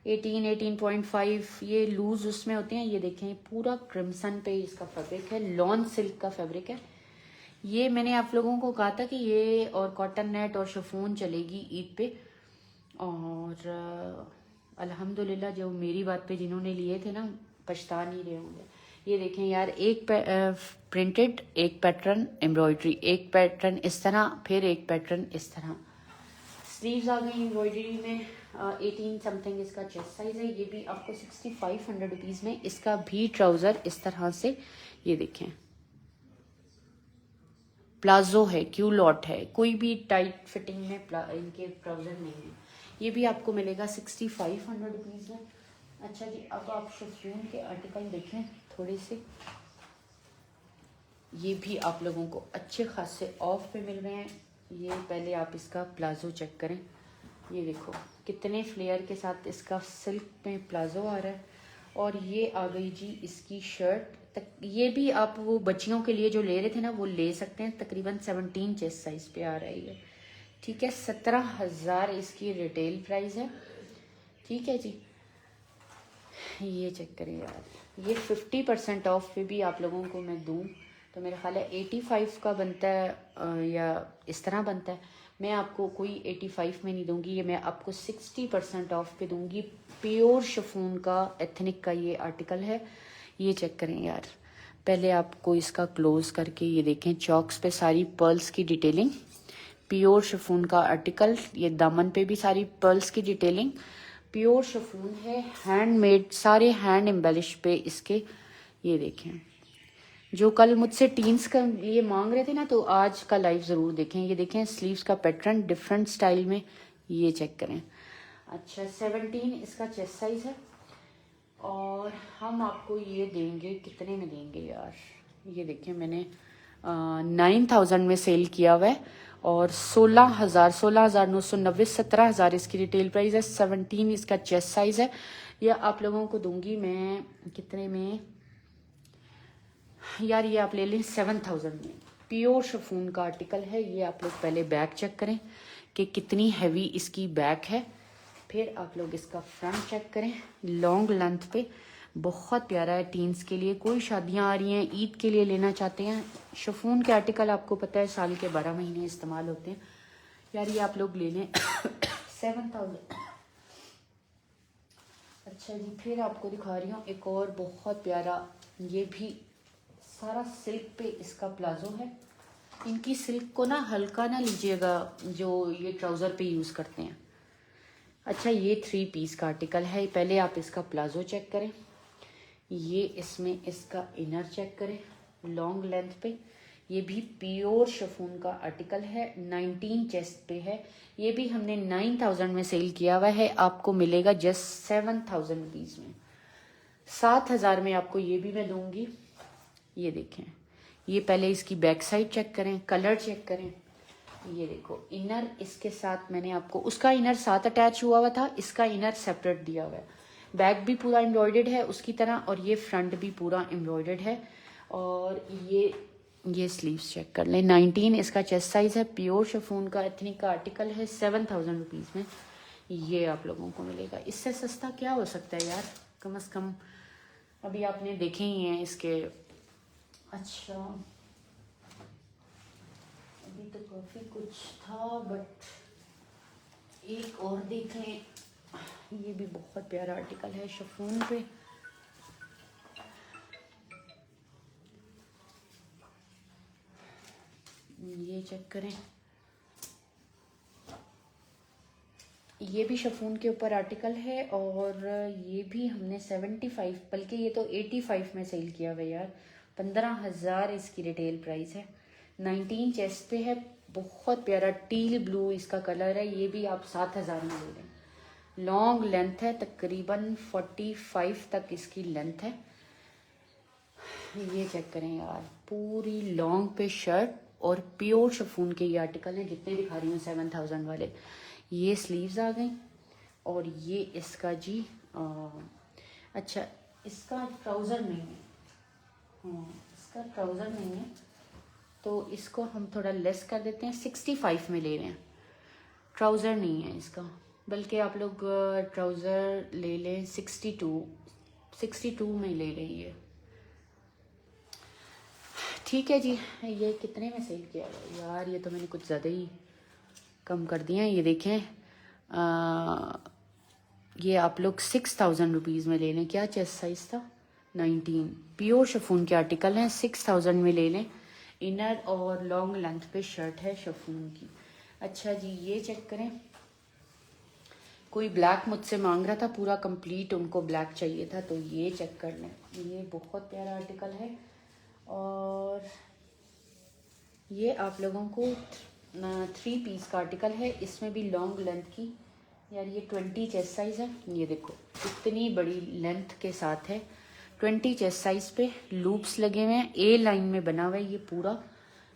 A: 18.5 ये लूज उसमें होते हैं। ये देखें पूरा क्रिम्सन पे इसका फैब्रिक है, लॉन सिल्क का फैब्रिक है। ये मैंने आप लोगों को कहा था कि ये और कॉटन नेट और शिफॉन चलेगी ईद पे, और अल्हम्दुलिल्लाह जो मेरी बात पे जिन्होंने लिए थे ना पछता नहीं रहे होंगे। ये देखें यार, एक प्रिंटेड, एक पैटर्न एम्ब्रॉयडरी, एक पैटर्न इस तरह, फिर एक पैटर्न इस तरह। स्लीव्स आ गई एम्ब्रॉयडरी में। 18 समथिंग इसका चेस्ट साइज है। ये भी आपको 6500 रुपीज़ में। इसका भी ट्राउज़र इस तरह से, ये देखें प्लाजो है, क्यूलॉट है, कोई भी टाइट फिटिंग में इनके ट्राउज़र नहीं है। ये भी आपको मिलेगा 6500 रुपीज़ में। अच्छा जी, अब आप शिफॉन के आर्टिकल देखें थोड़े से, ये भी आप लोगों को अच्छे खासे ऑफ पे मिल रहे हैं। ये पहले आप इसका प्लाजो चेक करें, ये देखो कितने फ्लेयर के साथ इसका सिल्क में प्लाजो आ रहा है। और ये आ गई जी इसकी शर्ट तक, ये भी आप वो बच्चियों के लिए जो ले रहे थे ना वो ले सकते हैं। तकरीबन 17 चेस्ट साइज़ पे आ रही है, ठीक है। 17,000 इसकी रिटेल प्राइस है, ठीक है जी। ये चेक करें यार, ये 50% ऑफ पे भी आप लोगों को मैं दूं तो मेरा ख्याल है 85 का बनता है, या इस तरह बनता है। मैं आपको कोई 85 में नहीं दूंगी, ये मैं आपको 60% ऑफ पे दूंगी। प्योर शिफॉन का एथनिक का ये आर्टिकल है। ये चेक करें यार, पहले आपको इसका क्लोज करके ये देखें, चॉक्स पे सारी पर्ल्स की डिटेलिंग, प्योर शिफॉन का आर्टिकल। ये दामन पे भी सारी पर्ल्स की डिटेलिंग, प्योर शिफॉन है, हैंडमेड, सारे हैंड एम्बेलिश पे इसके। ये देखें, जो कल मुझसे टीन्स का ये मांग रहे थे ना, तो आज का लाइव ज़रूर देखें। ये देखें स्लीव्स का पैटर्न डिफरेंट स्टाइल में, ये चेक करें। अच्छा 17 इसका चेस्ट साइज है और हम आपको ये देंगे, कितने में देंगे यार, ये देखें मैंने 9000 में सेल किया हुआ है और 16,990, 17,000 इसकी रिटेल प्राइस है। 17 इसका चेस्ट साइज है। ये आप लोगों को दूंगी मैं कितने में यार, ये आप ले लें 7000 में। प्योर शिफॉन का आर्टिकल है ये। आप लोग पहले बैक चेक करें कि कितनी हैवी इसकी बैक है, फिर आप लोग इसका फ्रंट चेक करें। लॉन्ग लेंथ पे बहुत प्यारा है टीन्स के लिए, कोई शादियां आ रही हैं, ईद के लिए लेना चाहते हैं। शिफॉन के आर्टिकल आपको पता है साल के 12 महीने इस्तेमाल होते हैं यार, ये आप लोग ले लें 7000। अच्छा जी, फिर आपको दिखा रही हूँ एक और बहुत प्यारा, ये भी सारा सिल्क पे इसका प्लाजो है। इनकी सिल्क को ना हल्का ना लीजिएगा, जो ये ट्राउज़र पे यूज़ करते हैं। अच्छा, ये 3 पीस का आर्टिकल है। पहले आप इसका प्लाजो चेक करें, ये इसमें इसका इनर चेक करें लॉन्ग लेंथ पे। ये भी प्योर शिफॉन का आर्टिकल है, 19 चेस्ट पे है। ये भी हमने 9000 में सेल किया हुआ है, आपको मिलेगा जस्ट 7000 रुपीज़ में। 7000 में आपको ये भी मैं दूंगी। ये देखें, ये पहले इसकी बैक साइड चेक करें, कलर चेक करें। ये देखो इनर इसके साथ मैंने आपको, उसका इनर साथ अटैच हुआ हुआ था, इसका इनर सेपरेट दिया हुआ है। बैक भी पूरा एम्ब्रॉयडर्ड है उसकी तरह, और ये फ्रंट भी पूरा एम्ब्रॉयडर्ड है। और ये स्लीव्स चेक कर लें। 19 इसका चेस्ट साइज है, प्योर शिफॉन का एथनिक का आर्टिकल है, 7000 रुपीज़ में ये आप लोगों को मिलेगा। इससे सस्ता क्या हो सकता है यार, कम से कम अभी आपने देखे ही हैं इसके। अच्छा अभी तो काफ़ी कुछ था, बट एक और देख लें। ये भी बहुत प्यारा आर्टिकल है शिफॉन पे। ये चेक करें, ये भी शिफॉन के ऊपर आर्टिकल है और ये भी हमने 75, बल्कि ये तो 85 में सेल किया हुआ यार। 15,000 इसकी रिटेल प्राइस है। 19 चेस्ट पे है, बहुत प्यारा टील ब्लू इसका कलर है। ये भी आप 7000 में ले लें। लॉन्ग लेंथ है, तकरीबन 45 तक इसकी लेंथ है। ये चेक करें यार, पूरी लॉन्ग पे शर्ट और प्योर शिफॉन के ये आर्टिकल हैं जितने दिखा रही हूँ 7000 वाले। ये स्लीव्स आ गई और ये इसका जी अच्छा इसका ट्राउज़र नहीं है, इसका ट्राउज़र नहीं है, तो इसको हम थोड़ा लेस कर देते हैं, 65 में ले रहे हैं। ट्राउज़र नहीं है इसका, बल्कि आप लोग ट्राउज़र ले लें 62 में ले लें ये, ठीक है जी। ये कितने में सेल किया यार, ये तो मैंने कुछ ज़्यादा ही कम कर दिया है। ये देखें ये आप लोग 6000 रुपीज़ में ले लें। क्या चेस्ट साइज़ था, 19, प्योर शिफॉन के आर्टिकल हैं, 6000 में ले लें। इनर और लॉन्ग लेंथ पे शर्ट है शिफॉन की। अच्छा जी, ये चेक करें, कोई ब्लैक मुझसे मांग रहा था, पूरा कंप्लीट उनको ब्लैक चाहिए था, तो ये चेक कर लें। ये बहुत प्यारा आर्टिकल है और ये आप लोगों को 3 पीस का आर्टिकल है, इसमें भी लॉन्ग लेंथ की। यार ये 20 चेस्ट साइज़ है, ये देखो इतनी बड़ी लेंथ के साथ है। 20 चेस्ट साइज़ पे लूप्स लगे हुए हैं, ए लाइन में बना हुआ है ये पूरा।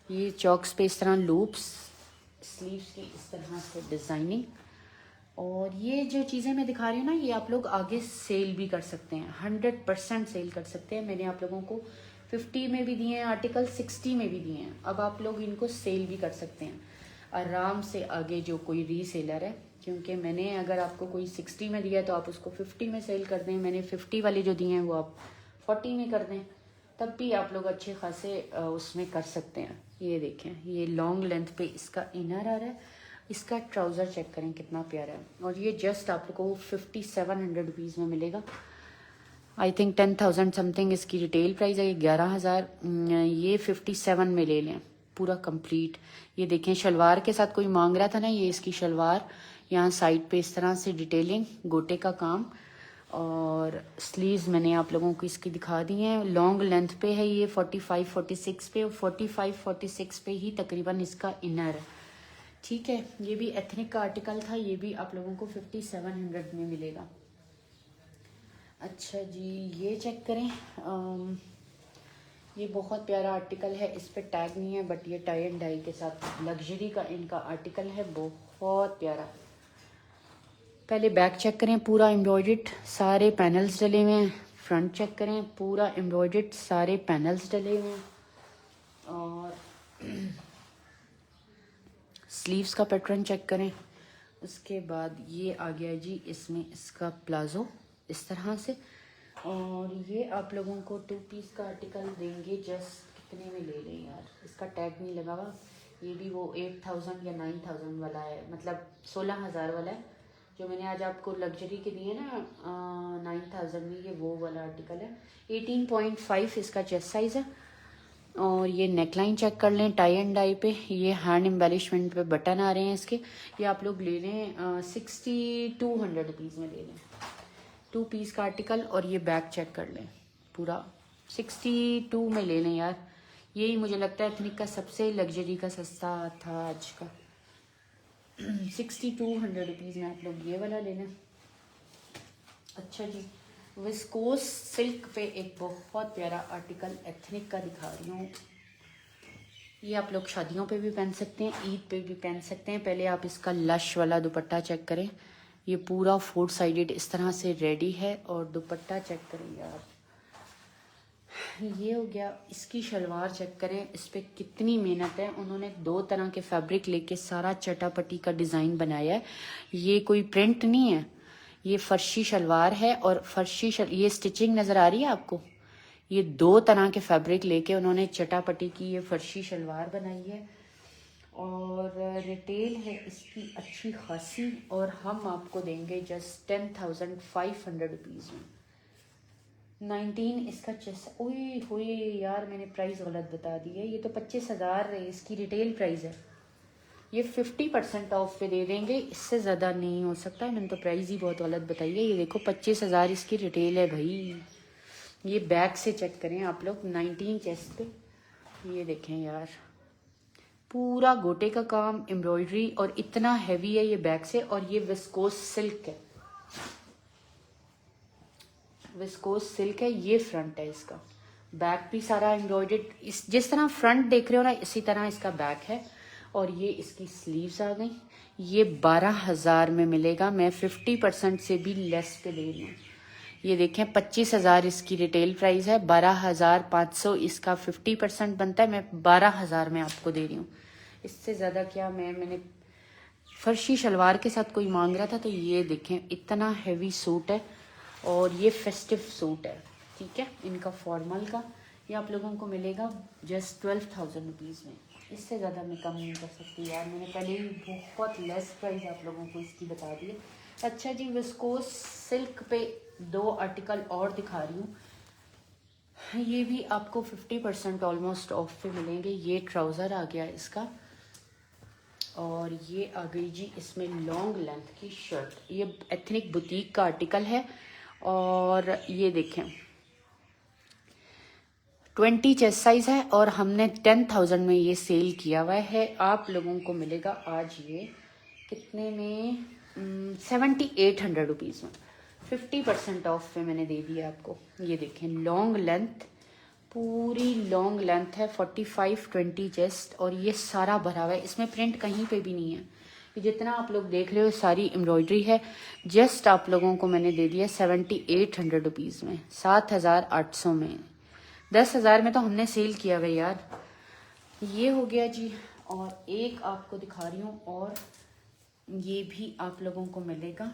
A: ये चॉक्स पे इस तरह लूप्स, स्लीव्स की इस तरह से डिज़ाइनिंग। और ये जो चीज़ें मैं दिखा रही हूँ ना, ये आप लोग आगे सेल भी कर सकते हैं, 100% सेल कर सकते हैं। मैंने आप लोगों को 50 में भी दिए हैं आर्टिकल, 60 में भी दिए हैं। अब आप लोग इनको सेल भी कर सकते हैं आराम से आगे, जो कोई रीसेलर है। क्योंकि मैंने अगर आपको कोई 60 में दिया है तो आप उसको 50 में सेल कर दें, मैंने 50 वाले जो दिए हैं वो आप 40 में कर दें, तब भी आप लोग अच्छे खासे उसमें कर सकते हैं। ये देखें, ये लॉन्ग लेंथ पे इसका इनर आ रहा है, इसका ट्राउज़र चेक करें कितना प्यारा है। और ये जस्ट आप लोग को 5700 रुपीज़ में मिलेगा। आई थिंक 10,000 समथिंग इसकी रिटेल प्राइस है, ये 11,000, ये 57 में ले लें पूरा कंप्लीट। ये देखें शलवार के साथ कोई मांग रहा था ना, ये इसकी शलवार, यहाँ साइड पे इस तरह से डिटेलिंग, गोटे का काम। और स्लीव्स मैंने आप लोगों को इसकी दिखा दी हैं। लॉन्ग लेंथ पे है ये 45-46 पे, और 45-46 पे ही तकरीबन इसका इनर है। ठीक है, ये भी एथनिक का आर्टिकल था, ये भी आप लोगों को 5700 में मिलेगा। अच्छा जी, ये चेक करें, ये बहुत प्यारा आर्टिकल है, इस पे टैग नहीं है बट ये टाई एंड डाई के साथ लग्जरी का इनका आर्टिकल है, बहुत प्यारा। पहले बैक चेक करें, पूरा एम्ब्रॉयडर्ड सारे पैनल्स डले हुए हैं। फ्रंट चेक करें, पूरा एम्ब्रॉयडर्ड सारे पैनल्स डले हुए हैं। और स्लीव्स का पैटर्न चेक करें। उसके बाद ये आ गया जी इसमें इसका प्लाजो इस तरह से। और ये आप लोगों को 2 पीस का आर्टिकल देंगे, जस्ट कितने में ले लें यार, इसका टैग नहीं लगा हुआ। ये भी वो 8000 या 9000 वाला है, मतलब 16,000 वाला है जो मैंने आज आपको लग्जरी के दिए ना 9000 में, ये वो वाला आर्टिकल है। 18.5 इसका चेस्ट साइज़ है। और ये नेकलाइन चेक कर लें, टाई एंड डाई पे, ये हैंड एम्बेलिशमेंट पे बटन आ रहे हैं इसके। ये आप लोग ले लें 6200 रुपीज़ में ले लें 2 पीस का आर्टिकल। और ये बैक चेक कर लें, पूरा 62 में ले लें यार। यही मुझे लगता है एथनिक का सबसे लग्जरी का सस्ता था आज का। 6200 रुपीज़ में आप लोग ये वाला ले लें। अच्छा जी, विस्कोस सिल्क पे एक बहुत प्यारा आर्टिकल एथनिक का दिखा रही हूँ। ये आप लोग शादियों पे भी पहन सकते हैं, ईद पे भी पहन सकते हैं। पहले आप इसका लश वाला दुपट्टा चेक करें, ये पूरा 4 साइडेड इस तरह से रेडी है। और दुपट्टा चेक करें यार, ये हो गया। इसकी शलवार चेक करें, इस पर कितनी मेहनत है। उन्होंने 2 तरह के फैब्रिक लेके सारा चटापटी का डिज़ाइन बनाया है। ये कोई प्रिंट नहीं है, ये फर्शी शलवार है। और ये स्टिचिंग नज़र आ रही है आपको, ये 2 तरह के फैब्रिक लेके उन्होंने चटापटी की ये फर्शी शलवार बनाई है। और रिटेल है इसकी अच्छी खासी, और हम आपको देंगे जस्ट 10,500 रुपीज़ में। 19 इसका चेस्ट, ओए होए यार मैंने प्राइस गलत बता दी है, ये तो 25,000 इसकी रिटेल प्राइस है। ये 50% ऑफ पे दे देंगे, इससे ज़्यादा नहीं हो सकता है। मैंने तो प्राइस ही बहुत गलत बताई है। ये देखो 25,000 इसकी रिटेल है भाई। ये बैक से चेक करें आप लोग, 19 चेस्ट पे, ये देखें यार, पूरा गोटे का काम, एम्ब्रॉयडरी, और इतना हैवी है ये बैक से। और ये विस्कोस सिल्क है, विस्कोस सिल्क है। ये फ्रंट है इसका, बैक भी सारा एम्ब्रॉयडर्ड, इस जिस तरह फ्रंट देख रहे हो ना इसी तरह इसका बैक है। और ये इसकी स्लीव्स आ गई। ये 12,000 में मिलेगा, मैं 50% से भी लेस पे दे रही हूँ। ये देखें 25,000 इसकी रिटेल प्राइस है, 12,500 इसका 50% बनता है, मैं 12,000 में आपको दे रही हूँ। इससे ज़्यादा क्या, मैंने फर्शी शलवार के साथ कोई मांग रहा था। तो ये देखें इतना हैवी सूट है, और ये फेस्टिव सूट है, ठीक है, इनका फॉर्मल का। ये आप लोगों को मिलेगा जस्ट 12,000 रुपीज़ में। इससे ज़्यादा मैं कम नहीं कर सकती यार, मैंने पहले ही बहुत लेस प्राइस आप लोगों को इसकी बता दी है। अच्छा जी, विस्कोस सिल्क पे 2 आर्टिकल और दिखा रही हूँ। ये भी आपको 50% ऑलमोस्ट ऑफ पे मिलेंगे। ये ट्राउज़र आ गया इसका, और ये आ गई जी इसमें लॉन्ग लेंथ की शर्ट। ये एथनिक बुटीक का आर्टिकल है। और ये देखें 20 चेस्ट साइज है और हमने 10,000 में ये सेल किया हुआ है। आप लोगों को मिलेगा आज ये कितने में, 7800 रुपीज़ में। 50% ऑफ पे मैंने दे दिया आपको। ये देखें, लॉन्ग लेंथ, पूरी लॉन्ग लेंथ है, 45-20 चेस्ट, और ये सारा भरा हुआ है, इसमें प्रिंट कहीं पे भी नहीं है। ये जितना आप लोग देख रहे हो सारी एम्ब्रॉयडरी है। जस्ट आप लोगों को मैंने दे दिया 7800 रुपीज़ में, 7800 में। 10,000 में तो हमने सेल किया हुआ यार। ये हो गया जी। और एक आपको दिखा रही हूँ, और ये भी आप लोगों को मिलेगा।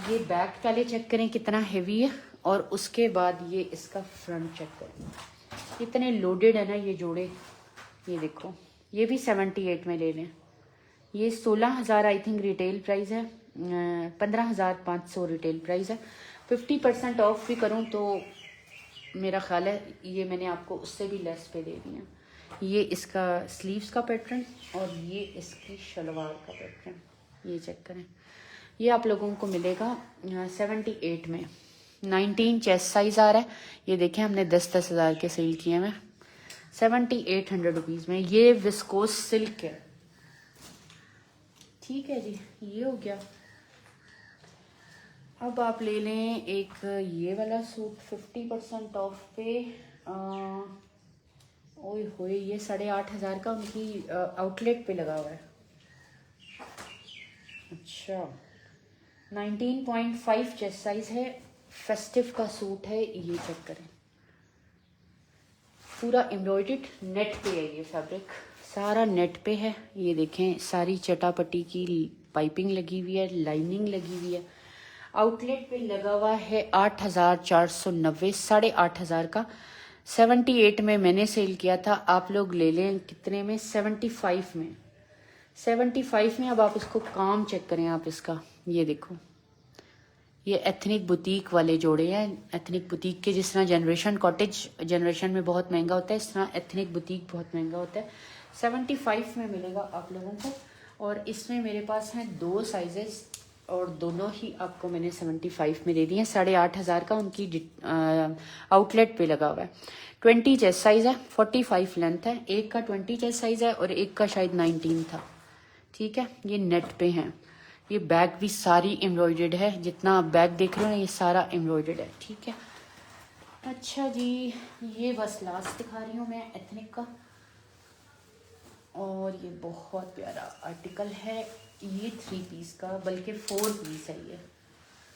A: ये बैक पहले चेक करें कितना हेवी है, और उसके बाद ये इसका फ्रंट चेक करें। इतने लोडेड है ना ये जोड़े। ये देखो, ये भी 78 में ले लें। ये 16,000 आई थिंक रिटेल प्राइस है, 15,500 रिटेल प्राइस है। 50% ऑफ भी करूँ तो मेरा ख्याल है ये मैंने आपको उससे भी लेस पे दे दिया। ये इसका स्लीव्स का पैटर्न, और ये इसकी शलवार का पैटर्न, ये चेक करें। ये आप लोगों को मिलेगा 78 में। 19 चेस्ट साइज आ रहा है। ये देखें, हमने 10-10 हज़ार के सेल किए हैं 7800 रुपीज़ में। ये विस्कोस सिल्क है। ठीक है जी, ये हो गया। अब आप ले लें एक ये वाला सूट 50% ऑफ पे। ओए होए, ये 8,500 का उनकी आउटलेट पे लगा हुआ है। अच्छा, 19.5 चेस्ट साइज है, फेस्टिव का सूट है। ये चेक करें, पूरा एम्ब्रॉयडर्ड नेट पे है। ये फैब्रिक सारा नेट पे है। ये देखें, सारी चटापटी की पाइपिंग लगी हुई है, लाइनिंग लगी हुई है। आउटलेट पे लगा हुआ है 8,490, 8,500 का। 78 में मैंने सेल किया था। आप लोग ले लें कितने में, 75 में। 75 में। अब आप इसको काम चेक करें आप इसका। ये देखो, ये एथनिक बुटीक वाले जोड़े हैं। एथनिक बुटीक के जिस तरह जनरेशन कॉटेज जनरेशन में बहुत महंगा होता है, इस तरह एथनिक बुटीक बहुत महंगा होता है। 75 में मिलेगा आप लोगों को। और इसमें मेरे पास हैं 2 साइजेस, और दोनों ही आपको मैंने 75 में दे दिए हैं। 8,500 का उनकी आउटलेट पे लगा हुआ है। 20 चेस्ट साइज है, 45 लेंथ है। एक का 20 चेस्ट साइज है और एक का शायद 19 था। ठीक है, ये नेट पे हैं। ये बैग भी सारी एम्ब्रॉयडर्ड है। जितना आप बैग देख रहे हो ना, ये सारा एम्ब्रॉयडर्ड है। ठीक है, अच्छा जी, ये बस लास्ट दिखा रही हूँ मैं एथनिक का। और ये बहुत प्यारा आर्टिकल है। ये 3 पीस का, बल्कि 4 पीस है ये।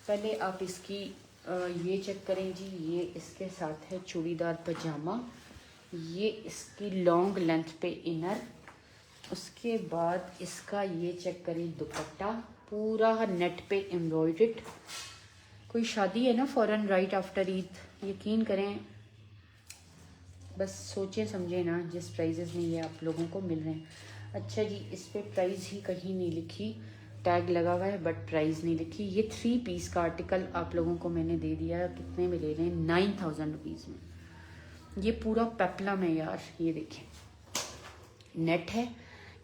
A: पहले आप इसकी ये चेक करें जी। ये इसके साथ है चूड़ीदार पजामा। ये इसकी लॉन्ग लेंथ पे इनर। उसके बाद इसका ये चेक करें दुपट्टा, पूरा नेट पे एम्ब्रॉयडर्ड। कोई शादी है ना फ़ौरन राइट आफ्टर ईद, यकीन करें, बस सोचें समझें ना, जिस प्राइजेस में ये आप लोगों को मिल रहे हैं। अच्छा जी, इस पे प्राइस ही कहीं नहीं लिखी, टैग लगा हुआ है बट प्राइस नहीं लिखी। ये 3 पीस का आर्टिकल आप लोगों को मैंने दे दिया। कितने में ले लें, 9,000 रुपीज़ में। ये पूरा पेप्लम है यार। ये देखें, नेट है।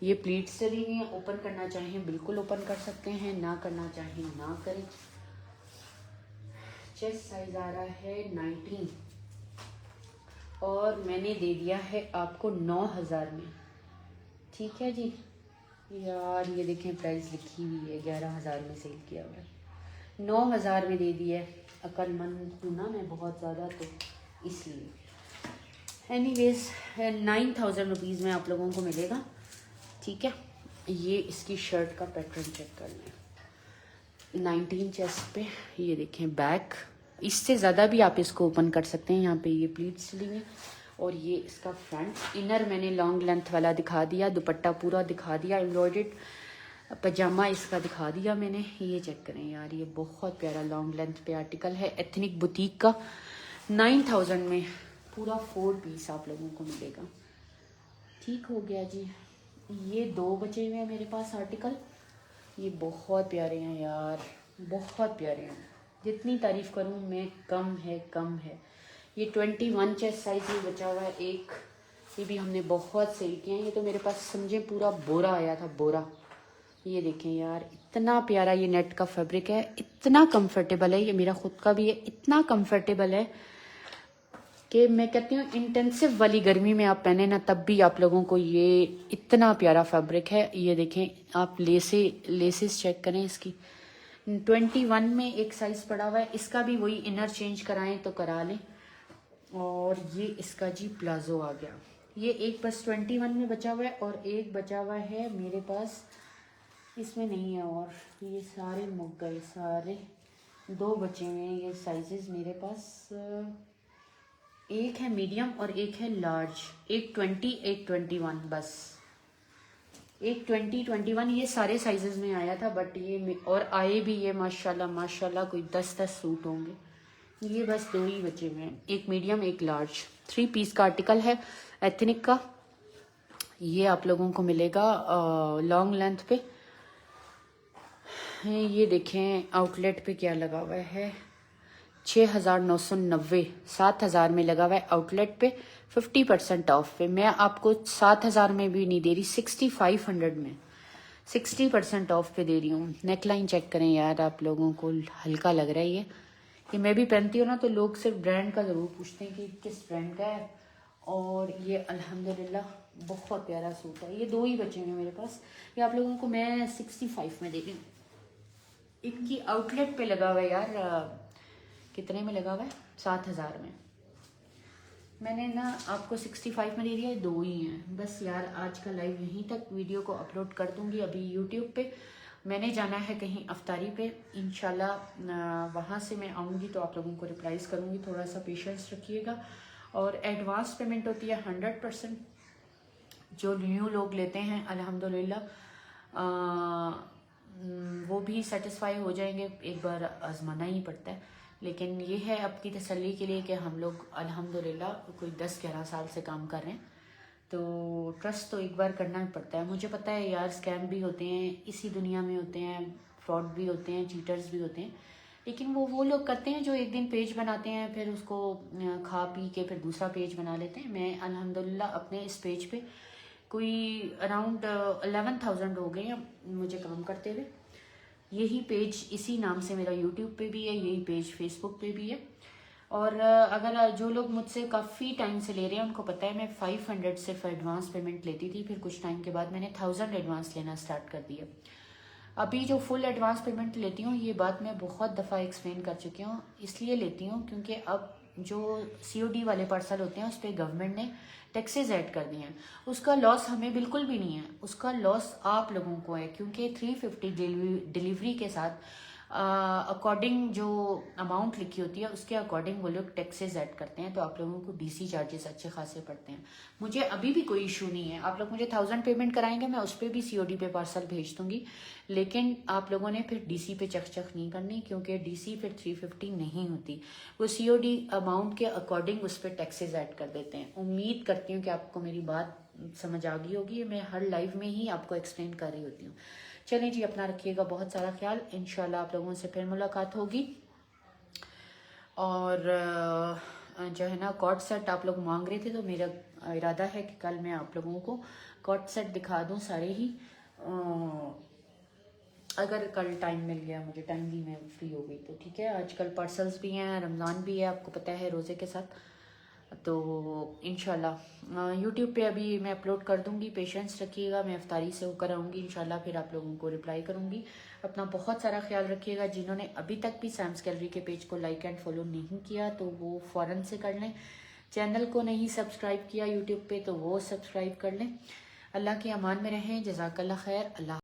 A: ये प्लीट्स चली हुई हैं। ओपन करना चाहें बिल्कुल ओपन कर सकते हैं, ना करना चाहें ना करें। चेस्ट साइज आ रहा है 19, और मैंने दे दिया है आपको 9,000 में। ठीक है जी यार, ये देखें प्राइस लिखी हुई है, 11,000 में सेल किया हुआ है। 9,000 में दे दिया है। अक्लमंद हूँ ना मैं बहुत ज़्यादा, तो इसलिए। एनीवेज 9,000 रुपीज़ में आप लोगों को मिलेगा। ठीक है, ये इसकी शर्ट का पैटर्न चेक कर लें। 19 चेस्ट पे ये देखें बैक। इससे ज़्यादा भी आप इसको ओपन कर सकते हैं। यहाँ पे ये प्लीट्स ली हुई, और ये इसका फ्रंट। इनर मैंने लॉन्ग लेंथ वाला दिखा दिया, दुपट्टा पूरा दिखा दिया, एम्ब्रॉयडर्ड पजामा इसका दिखा दिया मैंने। ये चेक करें यार, ये बहुत प्यारा लॉन्ग लेंथ पे आर्टिकल है, एथनिक बुटीक का। 9,000 में पूरा 4 पीस आप लोगों को मिलेगा। ठीक हो गया जी। ये 2 बचे हुए हैं मेरे पास आर्टिकल। ये बहुत प्यारे हैं यार, बहुत प्यारे हैं। जितनी तारीफ़ करूँ मैं कम है, कम है। ये 21 चेस्ट साइज में बचा हुआ है एक। ये भी हमने बहुत सेल किया है। ये तो मेरे पास समझे पूरा बोरा आया था, बोरा। ये देखें यार, इतना प्यारा ये नेट का फैब्रिक है, इतना कंफर्टेबल है, ये मेरा खुद का भी है, इतना कंफर्टेबल है कि मैं कहती हूँ इंटेंसिव वाली गर्मी में आप पहने ना तब भी आप लोगों को ये इतना प्यारा फैब्रिक है। ये देखें आप लेसेस चेक करें इसकी। 21 में एक साइज पड़ा हुआ है, इसका भी वही इनर चेंज कराएं तो करा लें। और ये इसका जी प्लाजो आ गया, ये एक बस 21 में बचा हुआ है और एक बचा हुआ है मेरे पास, इसमें नहीं है और ये सारे मुक गए, सारे 2 बचे हुए हैं ये साइजेस मेरे पास। एक है मीडियम और एक है लार्ज, एक 20 एक 21, बस एक 20 21 ये सारे साइजेस में आया था। बट ये और आए भी ये माशाल्लाह माशाल्लाह कोई 10 सूट होंगे, ये बस 2 ही बचे हुए हैं, एक मीडियम एक लार्ज। 3 पीस का आर्टिकल है एथनिक का। ये आप लोगों को मिलेगा लॉन्ग लेंथ पे। ये देखें आउटलेट पे क्या लगा हुआ है, 6,990, 7,000 में लगा हुआ है आउटलेट पे, 50% ऑफ पे। मैं आपको 7,000 में भी नहीं दे रही, 6,500 में 60% ऑफ पे दे रही हूँ। नेकलाइन चेक करें यार, आप लोगों को हल्का लग रहा है ये मैं भी पहनती हूँ ना तो लोग सिर्फ ब्रांड का ज़रूर पूछते हैं कि किस ब्रांड का है। और ये अल्हम्दुलिल्लाह बहुत प्यारा सूट है। ये 2 ही बचे हैं मेरे पास, ये आप लोगों को मैं 65 में दे रही हूँ। इनकी आउटलेट पे लगा हुआ है यार, कितने में लगा हुआ है, 7,000 में। मैंने ना आपको 65 में दे दिया है, 2 ही हैं बस यार। आज का लाइव यहीं तक, वीडियो को अपलोड कर दूंगी अभी यूट्यूब पे। मैंने जाना है कहीं अफ्तारी पे, इंशाल्लाह वहाँ से मैं आऊँगी तो आप लोगों को रिप्लाइज़ करूँगी, थोड़ा सा पेशेंस रखिएगा। और एडवांस पेमेंट होती है 100%, जो न्यू लोग लेते हैं अल्हम्दुलिल्लाह वो भी सेटिस्फाई हो जाएंगे, एक बार आजमाना ही पड़ता है। लेकिन ये है आपकी तसल्ली के लिए कि हम लोग अल्हम्दुलिल्लाह कोई 10-11 साल से काम कर रहे हैं, तो ट्रस्ट तो एक बार करना ही पड़ता है। मुझे पता है यार स्कैम भी होते हैं इसी दुनिया में, होते हैं फ्रॉड भी होते हैं, चीटर्स भी होते हैं, लेकिन वो लोग करते हैं जो एक दिन पेज बनाते हैं फिर उसको खा पी के फिर दूसरा पेज बना लेते हैं। मैं अल्हम्दुलिल्लाह अपने इस पेज पे कोई अराउंड 11,000 हो गए हैं मुझे काम करते हुए। यही पेज इसी नाम से मेरा यूट्यूब पे भी है, यही पेज फेसबुक पे भी है। और अगर जो लोग मुझसे काफ़ी टाइम से ले रहे हैं उनको पता है मैं 500 सिर्फ एडवांस पेमेंट लेती थी, फिर कुछ टाइम के बाद मैंने 1000 एडवांस लेना स्टार्ट कर दिया। अभी जो फुल एडवांस पेमेंट लेती हूँ, ये बात मैं बहुत दफ़ा एक्सप्लेन कर चुकी हूँ, इसलिए लेती हूँ क्योंकि अब जो COD वाले पार्सल होते हैं उस पर गवर्नमेंट ने टैक्सेस ऐड कर दिए हैं। उसका लॉस हमें बिल्कुल भी नहीं है, उसका लॉस आप लोगों को है, क्योंकि 350 डिलीवरी के साथ अकॉर्डिंग जो अमाउंट लिखी होती है उसके अकॉर्डिंग वो लोग टैक्सेस ऐड करते हैं, तो आप लोगों को DC चार्जेस अच्छे खासे पड़ते हैं। मुझे अभी भी कोई इशू नहीं है, आप लोग मुझे 1000 पेमेंट कराएंगे, मैं उस पर भी COD पे पार्सल भेज दूंगी, लेकिन आप लोगों ने फिर DC पे चक नहीं करनी, क्योंकि DC फिर 350 नहीं होती, वो COD अमाउंट के अकॉर्डिंग उस पर टैक्सेस ऐड कर देते हैं। उम्मीद करती हूँ कि आपको मेरी बात समझ आ गई होगी, मैं हर लाइव में ही आपको एक्सप्लेन कर रही होती हूँ। चलें जी, अपना रखिएगा बहुत सारा ख्याल, इंशाल्लाह आप लोगों से फिर मुलाकात होगी। और जो है ना कॉर्ड सेट आप लोग मांग रहे थे, तो मेरा इरादा है कि कल मैं आप लोगों को कॉर्ड सेट दिखा दूं सारे ही, अगर कल टाइम मिल गया, मुझे टाइम भी मैं फ्री हो गई तो ठीक है। आजकल पार्सल्स भी हैं, रमज़ान भी है, आपको पता है रोज़े के साथ, तो इंशाल्लाह यूट्यूब पे अभी मैं अपलोड कर दूंगी, पेशेंस रखिएगा, मैं इफ्तारी से होकर आऊँगी इंशाल्लाह, फिर आप लोगों को रिप्लाई करूँगी। अपना बहुत सारा ख्याल रखिएगा। जिन्होंने अभी तक भी सैम्स गैलरी के पेज को लाइक एंड फॉलो नहीं किया तो वो फ़ौरन से कर लें, चैनल को नहीं सब्सक्राइब किया यूट्यूब पे तो वो सब्सक्राइब कर लें। अल्लाह के अमान में रहें, जज़ाकल्लाह खैर। अल्लाह